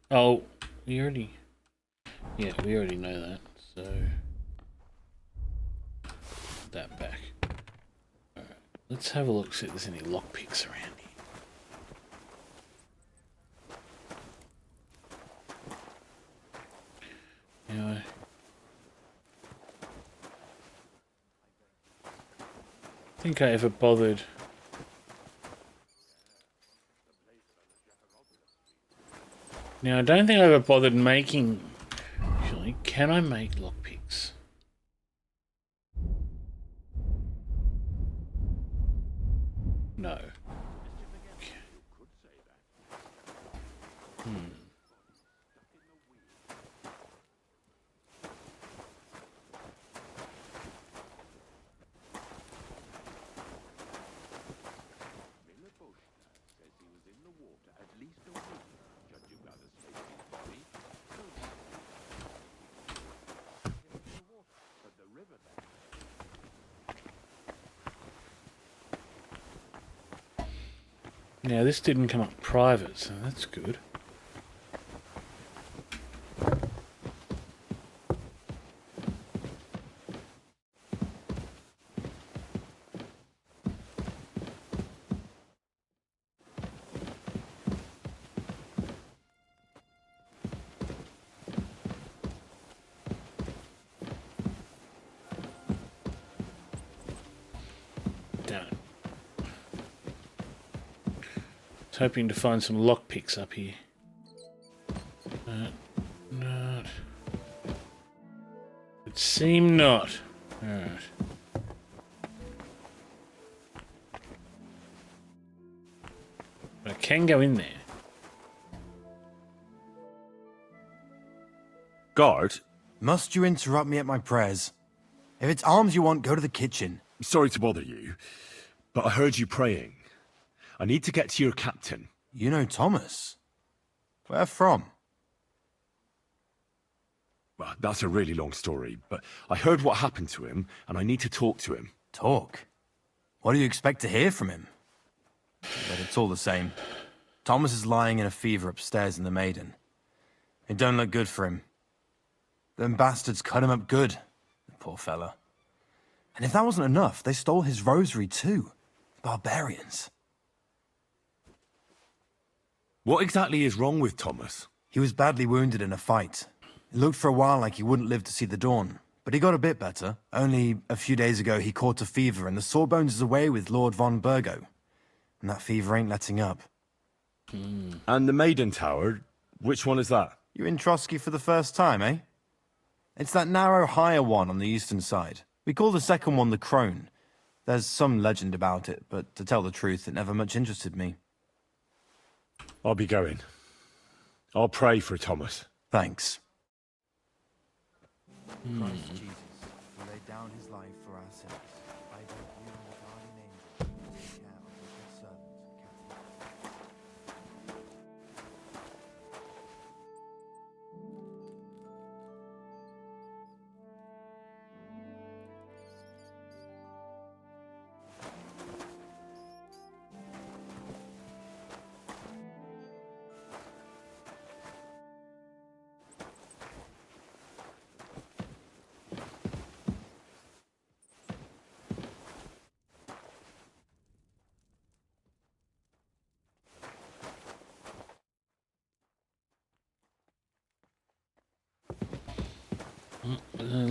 Oh, we already... Yeah, we already know that, so... Put that back. Alright, let's have a look, see if there's any lockpicks around here. Anyway. I think I ever bothered... Now, I don't think I ever bothered making... Actually, can I make lockpicks? No. Okay. Now, this didn't come up private, so that's good. was hoping to find some lockpicks up here. Not. It seemed not. Alright. I can go in there. Guard? Must you interrupt me at my prayers? If it's arms you want, go to the kitchen. Sorry to bother you, but I heard you praying. I need to get to your captain. You know Thomas? Where from? Well, that's a really long story, but I heard what happened to him, and I need to talk to him. Talk? What do you expect to hear from him? But it's all the same. Thomas is lying in a fever upstairs in the Maiden. It don't look good for him. Them bastards cut him up good, the poor fella. And if that wasn't enough, they stole his rosary too. Barbarians. What exactly is wrong with Thomas? He was badly wounded in a fight. It looked for a while like he wouldn't live to see the dawn, but he got a bit better. Only a few days ago he caught a fever and the Sawbones is away with Lord von Burgo. And that fever ain't letting up. And the Maiden Tower, which one is that? You in Trotsky for the first time, eh? It's that narrow, higher one on the eastern side. We call the second one the Crone. There's some legend about it, but to tell the truth, it never much interested me. I'll be going. I'll pray for Thomas. Thanks. Christ Jesus, who laid down his life for our sins, I beg you and the guardian angel to take care of your good servant, Catherine.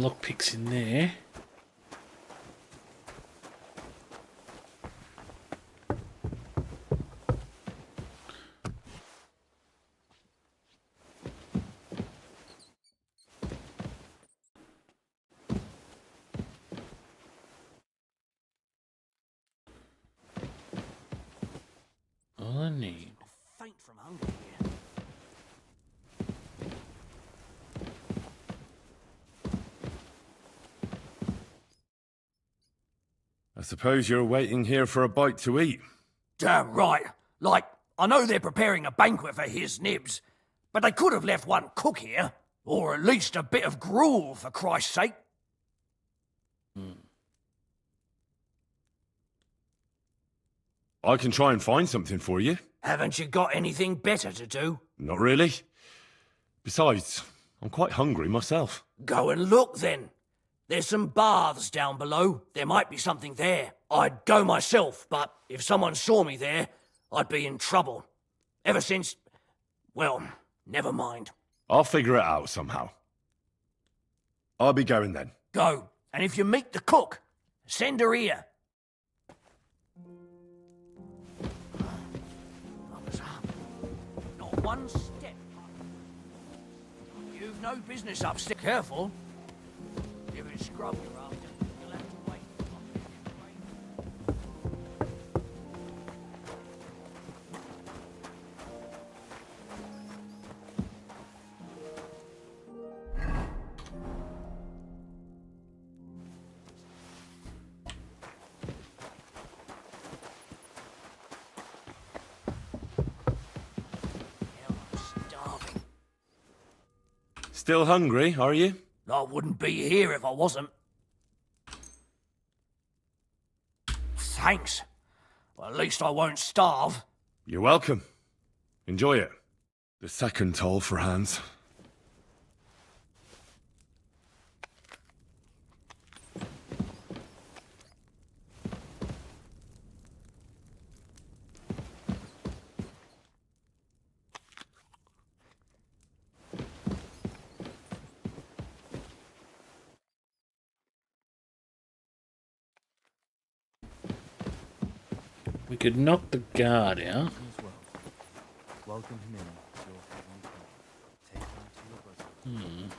Lockpicks in there. All I need. Faint from hunger here. I suppose you're waiting here for a bite to eat. Damn right. Like, I know they're preparing a banquet for his nibs, but they could have left one cook here. Or at least a bit of gruel, for Christ's sake. I can try and find something for you. Haven't you got anything better to do? Not really. Besides, I'm quite hungry myself. Go and look then. There's some baths down below. There might be something there. I'd go myself, but if someone saw me there, I'd be in trouble. Ever since... well, never mind. I'll figure it out somehow. I'll be going then. Go, and if you meet the cook, send her here. Thumbs up. Not one step. You've no business upstairs. Careful. If it's scrub you're after, you'll have to wait. Starving. Still hungry, are you? I wouldn't be here if I wasn't. Thanks. Well, at least I won't starve. You're welcome. Enjoy it. The second toll for Hans. We could knock the guard out. Welcome him in to your heavenly kingdom. Take him to your bosom.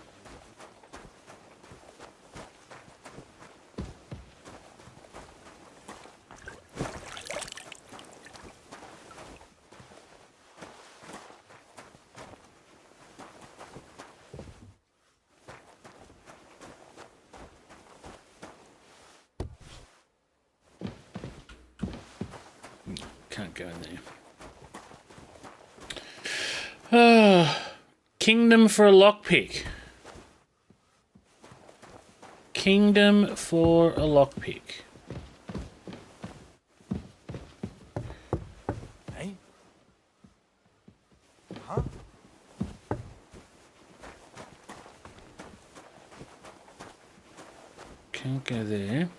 Can't go in there. Kingdom for a lockpick. Kingdom for a lockpick. Hey? Huh? Can't go there.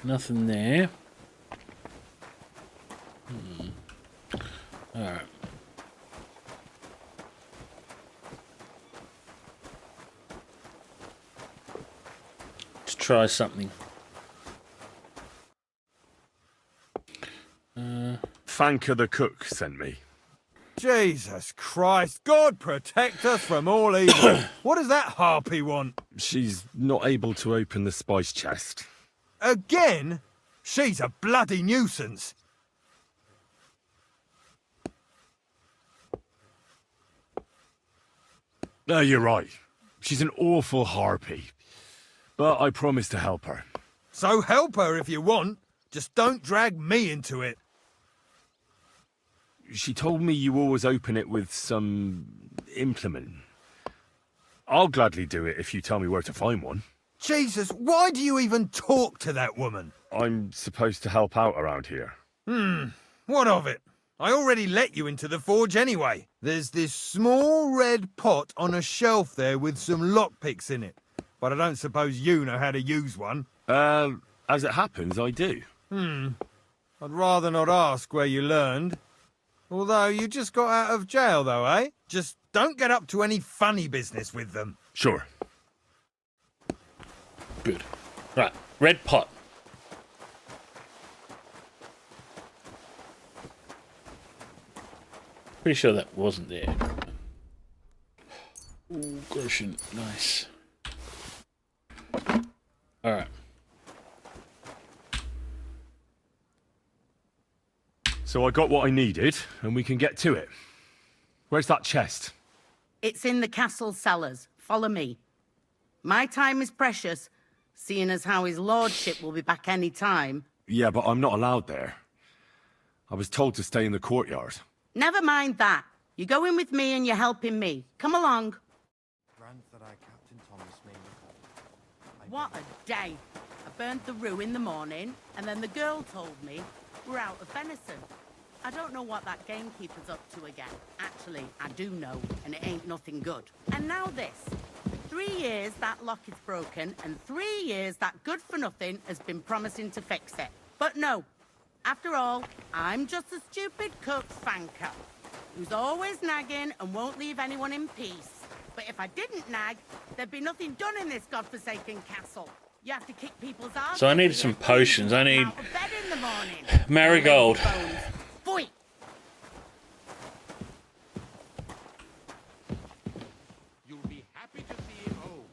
Nothing there. Alright. Let's try something. Fanker the cook sent me. Jesus Christ, God protect us from all evil. What does that harpy want? She's not able to open the spice chest. Again? She's a bloody nuisance. No, you're right. She's an awful harpy. But I promise to help her. So help her if you want. Just don't drag me into it. She told me you always open it with some implement. I'll gladly do it if you tell me where to find one. Jesus, why do you even talk to that woman? I'm supposed to help out around here. What of it? I already let you into the forge anyway. There's this small red pot on a shelf there with some lockpicks in it. But I don't suppose you know how to use one. As it happens, I do. I'd rather not ask where you learned. Although you just got out of jail though, eh? Just don't get up to any funny business with them. Sure. Good. Right, red pot. Pretty sure that wasn't there. Ooh, Groshen, nice. Alright. So I got what I needed, and we can get to it. Where's that chest? It's in the castle cellars. Follow me. My time is precious, seeing as how his lordship will be back any time. Yeah, but I'm not allowed there. I was told to stay in the courtyard. Never mind that. You go in with me and you're helping me. Come along. Grant that I, Captain Thomas, may recall. What a day. I burnt the rue in the morning, and then the girl told me we're out of venison. I don't know what that gamekeeper's up to again. Actually, I do know, and it ain't nothing good. And now this. 3 years that lock is broken, and 3 years that good-for-nothing has been promising to fix it. But no. After all, I'm just a stupid cook Fanker, who's always nagging and won't leave anyone in peace. But if I didn't nag, there'd be nothing done in this godforsaken castle. You have to kick people's asses. So I need some potions. I need out of bed in the morning. marigold. Boy. You'll be happy to see him home.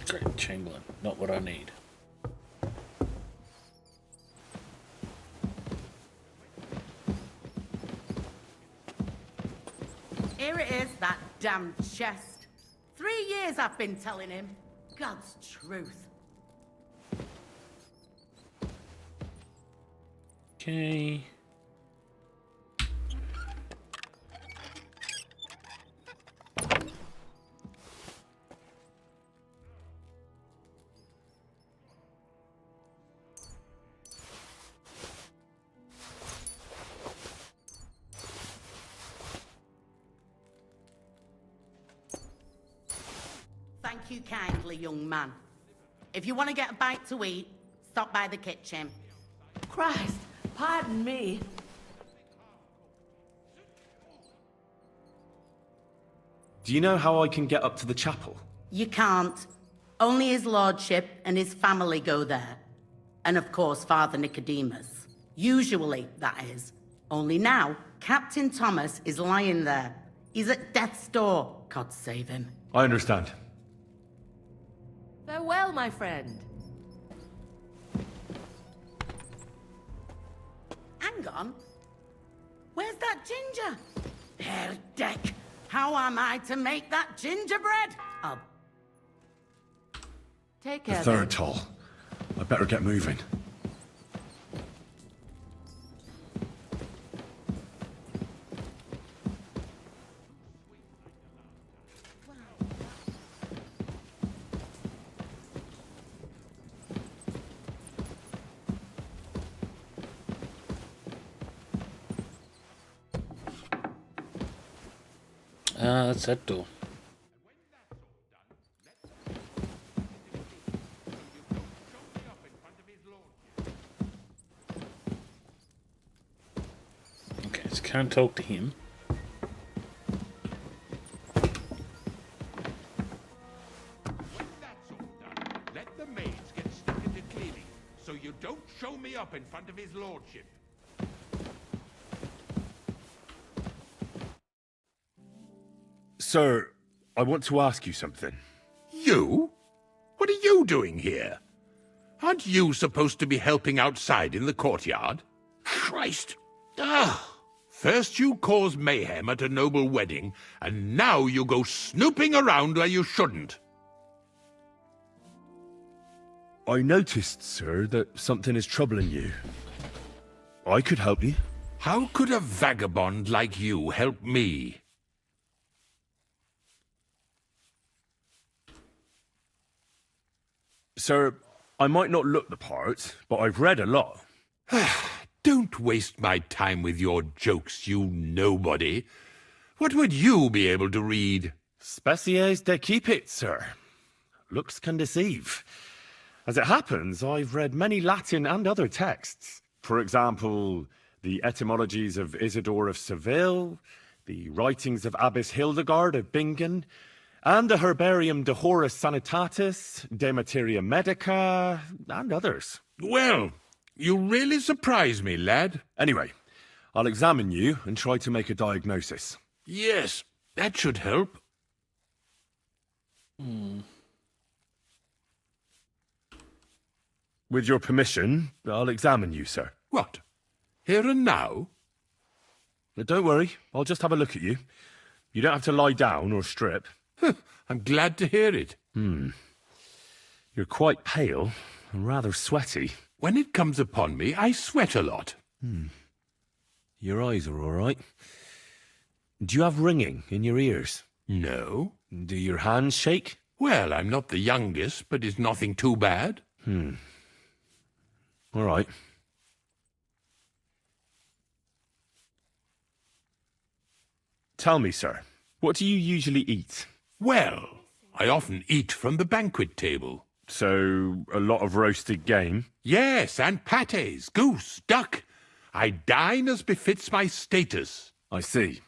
Great Chamberlain. Not what I need. Here it is, that damn chest. 3 years I've been telling him. God's truth. Okay. Thank you kindly, young man. If you want to get a bite to eat, stop by the kitchen. Christ, pardon me. Do you know how I can get up to the chapel? You can't. Only his lordship and his family go there. And of course, Father Nicodemus. Usually, that is. Only now, Captain Thomas is lying there. He's at death's door. God save him. I understand. Farewell, my friend. Hang on. Where's that ginger? Herr Deck, how am I to make that gingerbread? Oh. Take The care. third toll. I better get moving. That's that door. Okay, so can't talk to him. Let the maids get stuck into cleaning, so you don't show me up in front of his lordship. Sir, I want to ask you something. You? What are you doing here? Aren't you supposed to be helping outside in the courtyard? Christ! First you cause mayhem at a noble wedding, and now you go snooping around where you shouldn't. I noticed, sir, that something is troubling you. I could help you. How could a vagabond like you help me? Sir, I might not look the part, but I've read a lot. Don't waste my time with your jokes, you nobody. What would you be able to read? Species de cipit, sir. Looks can deceive. As it happens, I've read many Latin and other texts. For example, the etymologies of Isidore of Seville, the writings of Abbess Hildegard of Bingen, and the Herbarium de Horis Sanitatis, De Materia Medica, and others. Well, you really surprise me, lad. Anyway, I'll examine you and try to make a diagnosis. Yes, that should help. With your permission, I'll examine you, sir. What? Here and now? Don't worry, I'll just have a look at you. You don't have to lie down or strip. I'm glad to hear it. You're quite pale and rather sweaty. When it comes upon me, I sweat a lot. Your eyes are all right. Do you have ringing in your ears? No. Do your hands shake? Well, I'm not the youngest, but it's nothing too bad. All right. Tell me, sir, what do you usually eat? Well, I often eat from the banquet table. So, a lot of roasted game? Yes, and pâtés, goose, duck. I dine as befits my status. I see.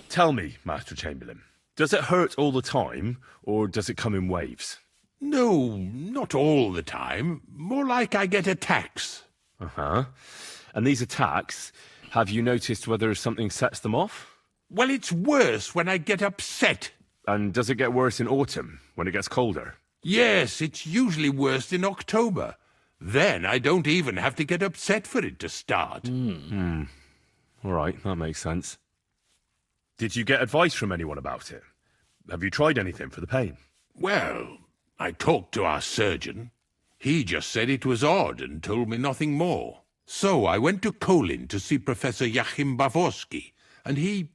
Tell me, Master Chamberlain, does it hurt all the time, or does it come in waves? No, not all the time. More like I get attacks. Uh-huh. And these attacks, have you noticed whether something sets them off? Well, it's worse when I get upset. And does it get worse in autumn, when it gets colder? Yes, it's usually worst in October. Then I don't even have to get upset for it to start. All right, that makes sense. Did you get advice from anyone about it? Have you tried anything for the pain? Well, I talked to our surgeon. He just said it was odd and told me nothing more. So I went to Kolin to see Professor Joachim Bavorski, and he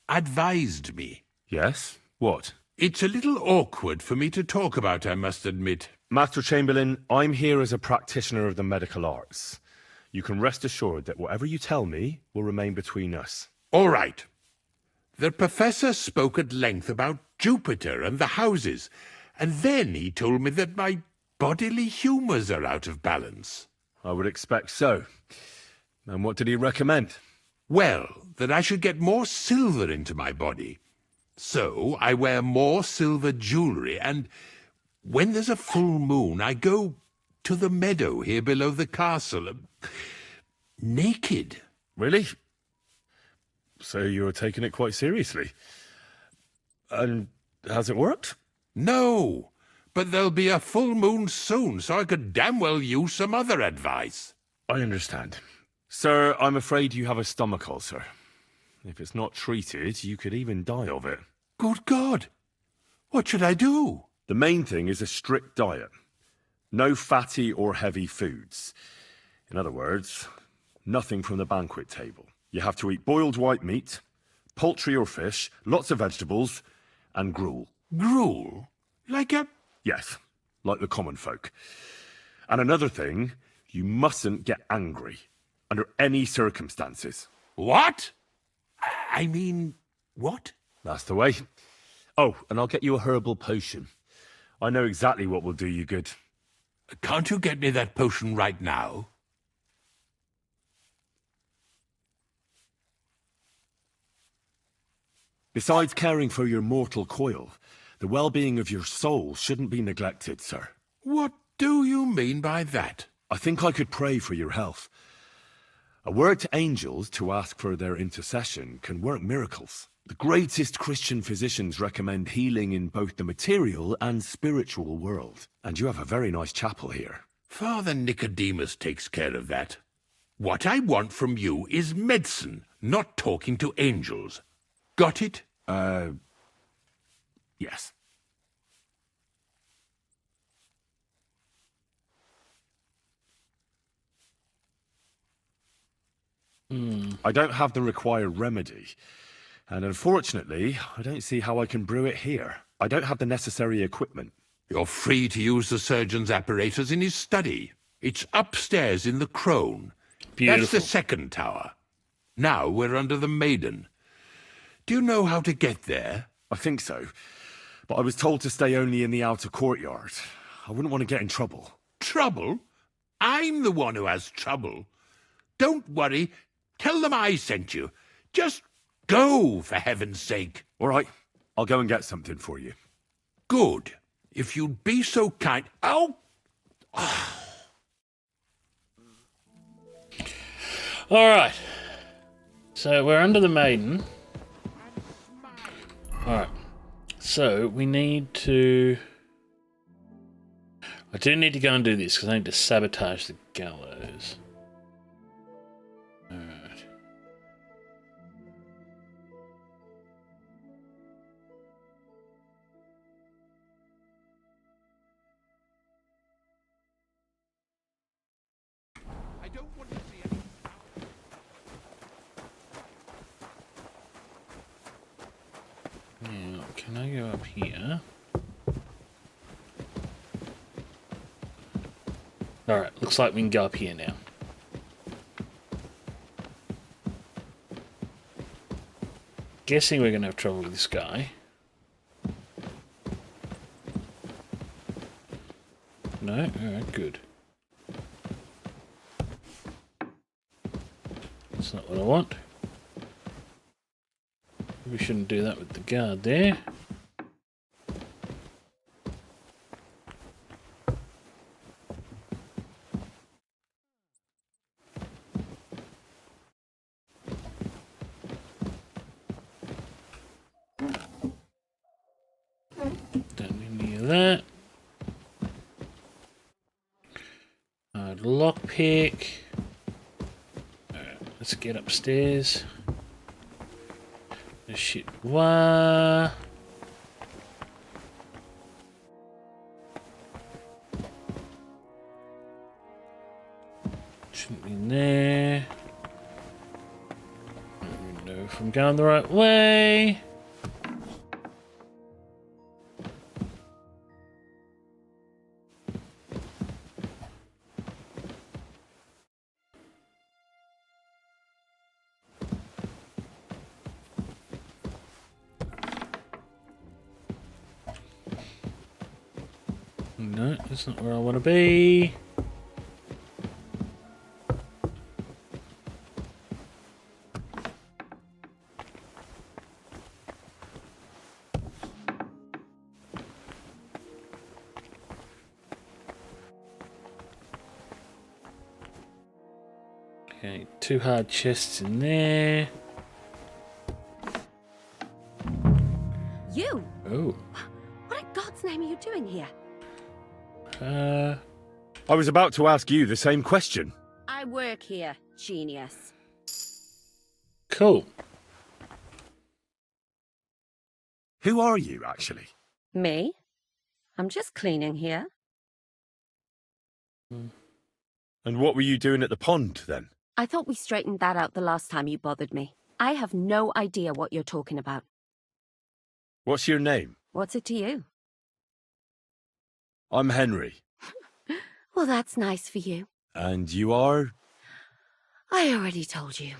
advised me. Yes? What? It's a little awkward for me to talk about, I must admit. Master Chamberlain, I'm here as a practitioner of the medical arts. You can rest assured that whatever you tell me will remain between us. All right. The professor spoke at length about Jupiter and the houses, and then he told me that my bodily humours are out of balance. I would expect so. And what did he recommend? Well, that I should get more silver into my body. So I wear more silver jewellery and, When there's a full moon, I go to the meadow here below the castle. Naked. Really? So you're taking it quite seriously? And has it worked? No, but there'll be a full moon soon, so I could damn well use some other advice. I understand. Sir, I'm afraid you have a stomach ulcer. If it's not treated, you could even die of it. Good God! What should I do? The main thing is a strict diet. No fatty or heavy foods. In other words, nothing from the banquet table. You have to eat boiled white meat, poultry or fish, lots of vegetables, and gruel. Gruel? Like a... Yes, like the common folk. And another thing, you mustn't get angry, under any circumstances. What? I mean, what? That's the way. Oh, and I'll get you a herbal potion. I know exactly what will do you good. Can't you get me that potion right now? Besides caring for your mortal coil, the well-being of your soul shouldn't be neglected, sir. What do you mean by that? I think I could pray for your health. A word to angels to ask for their intercession can work miracles. The greatest Christian physicians recommend healing in both the material and spiritual world. And you have a very nice chapel here. Father Nicodemus takes care of that. What I want from you is medicine, not talking to angels. Got it? Yes. I don't have the required remedy. And unfortunately, I don't see how I can brew it here. I don't have the necessary equipment. You're free to use the surgeon's apparatus in his study. It's upstairs in the Crone. Beautiful. That's the second tower. Now we're under the Maiden. Do you know how to get there? I think so. But I was told to stay only in the outer courtyard. I wouldn't want to get in trouble. Trouble? I'm the one who has trouble. Don't worry. Tell them I sent you. Just go, for heaven's sake. All right. I'll go and get something for you. Good. If you'd be so kind... Oh! All right. So we're under the Maiden. All right. So we need to... I do need to go and do this because I need to sabotage the gallows. All right. I don't want to see any... Now, can I go up here? Alright, looks like we can go up here now. Guessing we're going to have trouble with this guy. No? Alright, good. That's not what I want. We shouldn't do that with the guard there. Don't need any of that. Lockpick. Alright, let's get upstairs. Shit. Wah. Shouldn't be in there. I don't know if I'm going the right way. No, that's not where I want to be. Okay, 2 hard chests in there. You? Oh. What in God's name are you doing here? I was about to ask you the same question. I work here, genius. Cool. Who are you, actually? Me? I'm just cleaning here. And what were you doing at the pond, then? I thought we straightened that out the last time you bothered me. I have no idea what you're talking about. What's your name? What's it to you? I'm Henry. Well, that's nice for you. And you are? I already told you.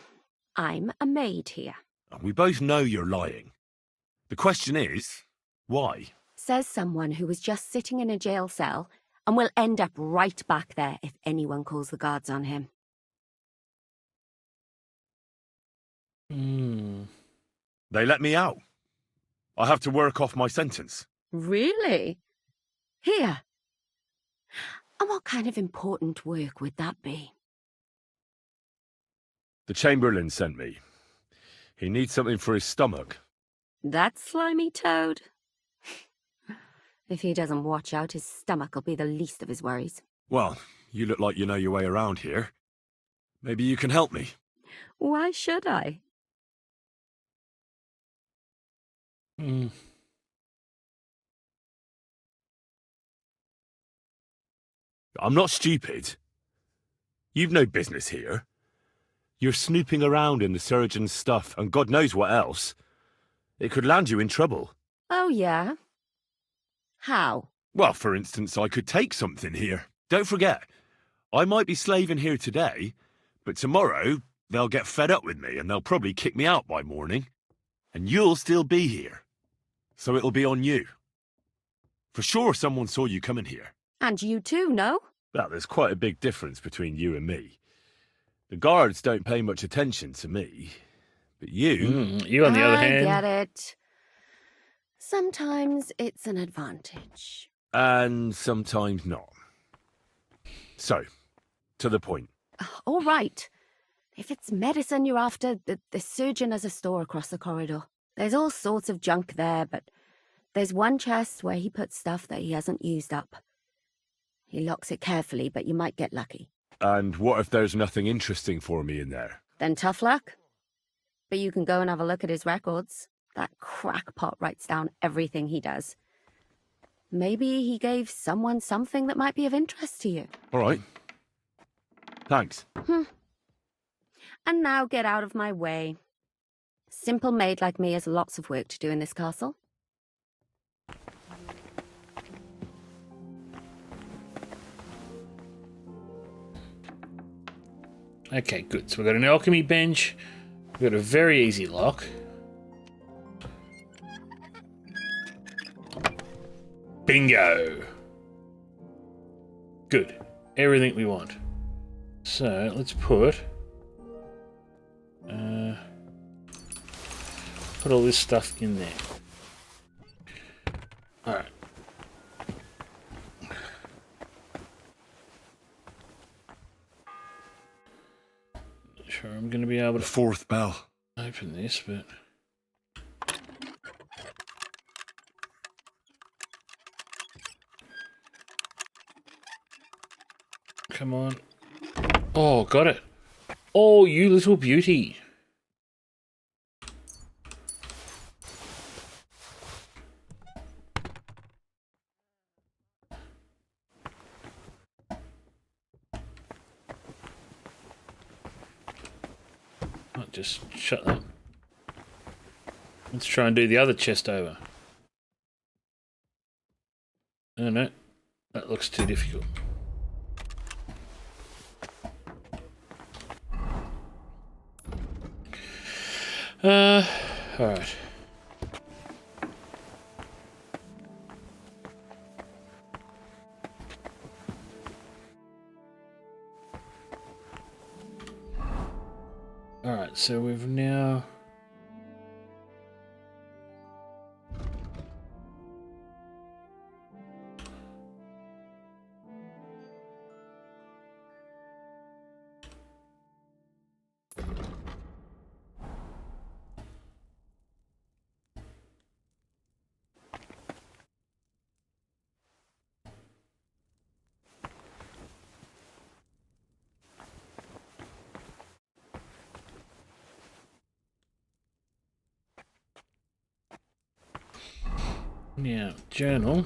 I'm a maid here. We both know you're lying. The question is, why? Says someone who was just sitting in a jail cell and will end up right back there if anyone calls the guards on him. They let me out. I have to work off my sentence. Really? Here. And what kind of important work would that be? The Chamberlain sent me. He needs something for his stomach. That slimy toad? If he doesn't watch out, his stomach will be the least of his worries. Well, you look like you know your way around here. Maybe you can help me. Why should I? I'm not stupid. You've no business here. You're snooping around in the surgeon's stuff, and God knows what else. It could land you in trouble. Oh, yeah? How? Well, for instance, I could take something here. Don't forget, I might be slaving here today, but tomorrow they'll get fed up with me and they'll probably kick me out by morning. And you'll still be here. So it'll be on you. For sure someone saw you coming here. And you too, no? Well, there's quite a big difference between you and me. The guards don't pay much attention to me, but you... you on the other hand... I get it. Sometimes it's an advantage. And sometimes not. So, to the point. All right. If it's medicine you're after, the surgeon has a store across the corridor. There's all sorts of junk there, but there's one chest where he puts stuff that he hasn't used up. He locks it carefully, but you might get lucky. And what if there's nothing interesting for me in there? Then tough luck. But you can go and have a look at his records. That crackpot writes down everything he does. Maybe he gave someone something that might be of interest to you. All right. Thanks. And now get out of my way. Simple maid like me has lots of work to do in this castle. Okay, good. So we've got an alchemy bench. We've got a very easy lock. Bingo! Good. Everything we want. So, let's put all this stuff in there. Alright. Not sure I'm going to be able to... The fourth bell. Open this, but... Come on. Oh, got it. Oh, you little beauty. I'll just shut that. Let's try and do the other chest over. Oh no, that looks too difficult. Alright. Alright, so we've now... Now, journal.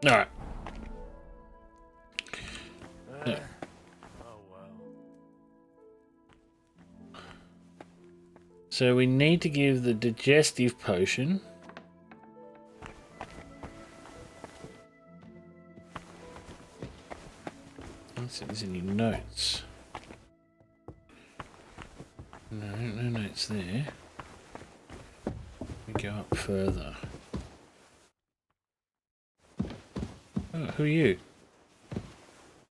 All right. Yeah. So we need to give the digestive potion. Let's see if there's any notes. No, no notes there. We go up further. Oh, who are you?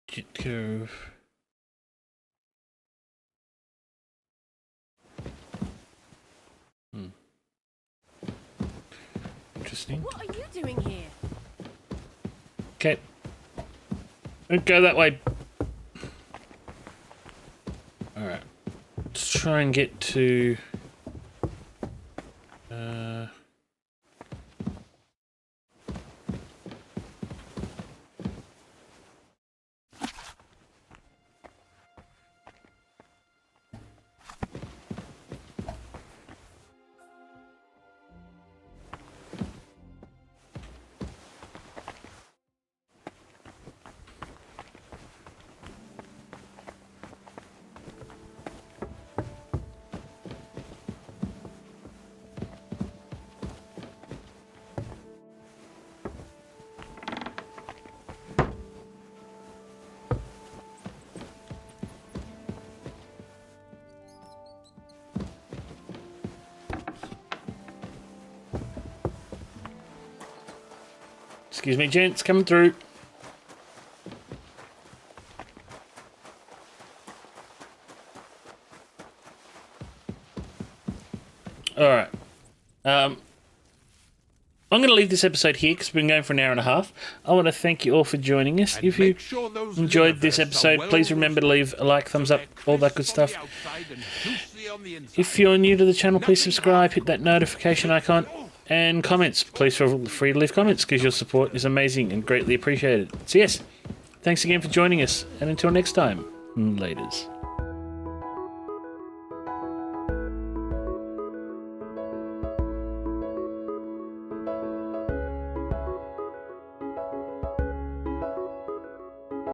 Jet curve. Interesting. What are you doing here? Okay. Don't go that way. Alright. Let's try and get to... Excuse me, gents, coming through. Alright. I'm going to leave this episode here because we've been going for an hour and a half. I want to thank you all for joining us. If you enjoyed this episode, please remember to leave a like, thumbs up, all that good stuff. If you're new to the channel, please subscribe, hit that notification icon, and comments. Please feel free to leave comments because your support is amazing and greatly appreciated. So yes, thanks again for joining us, and until next time, laters.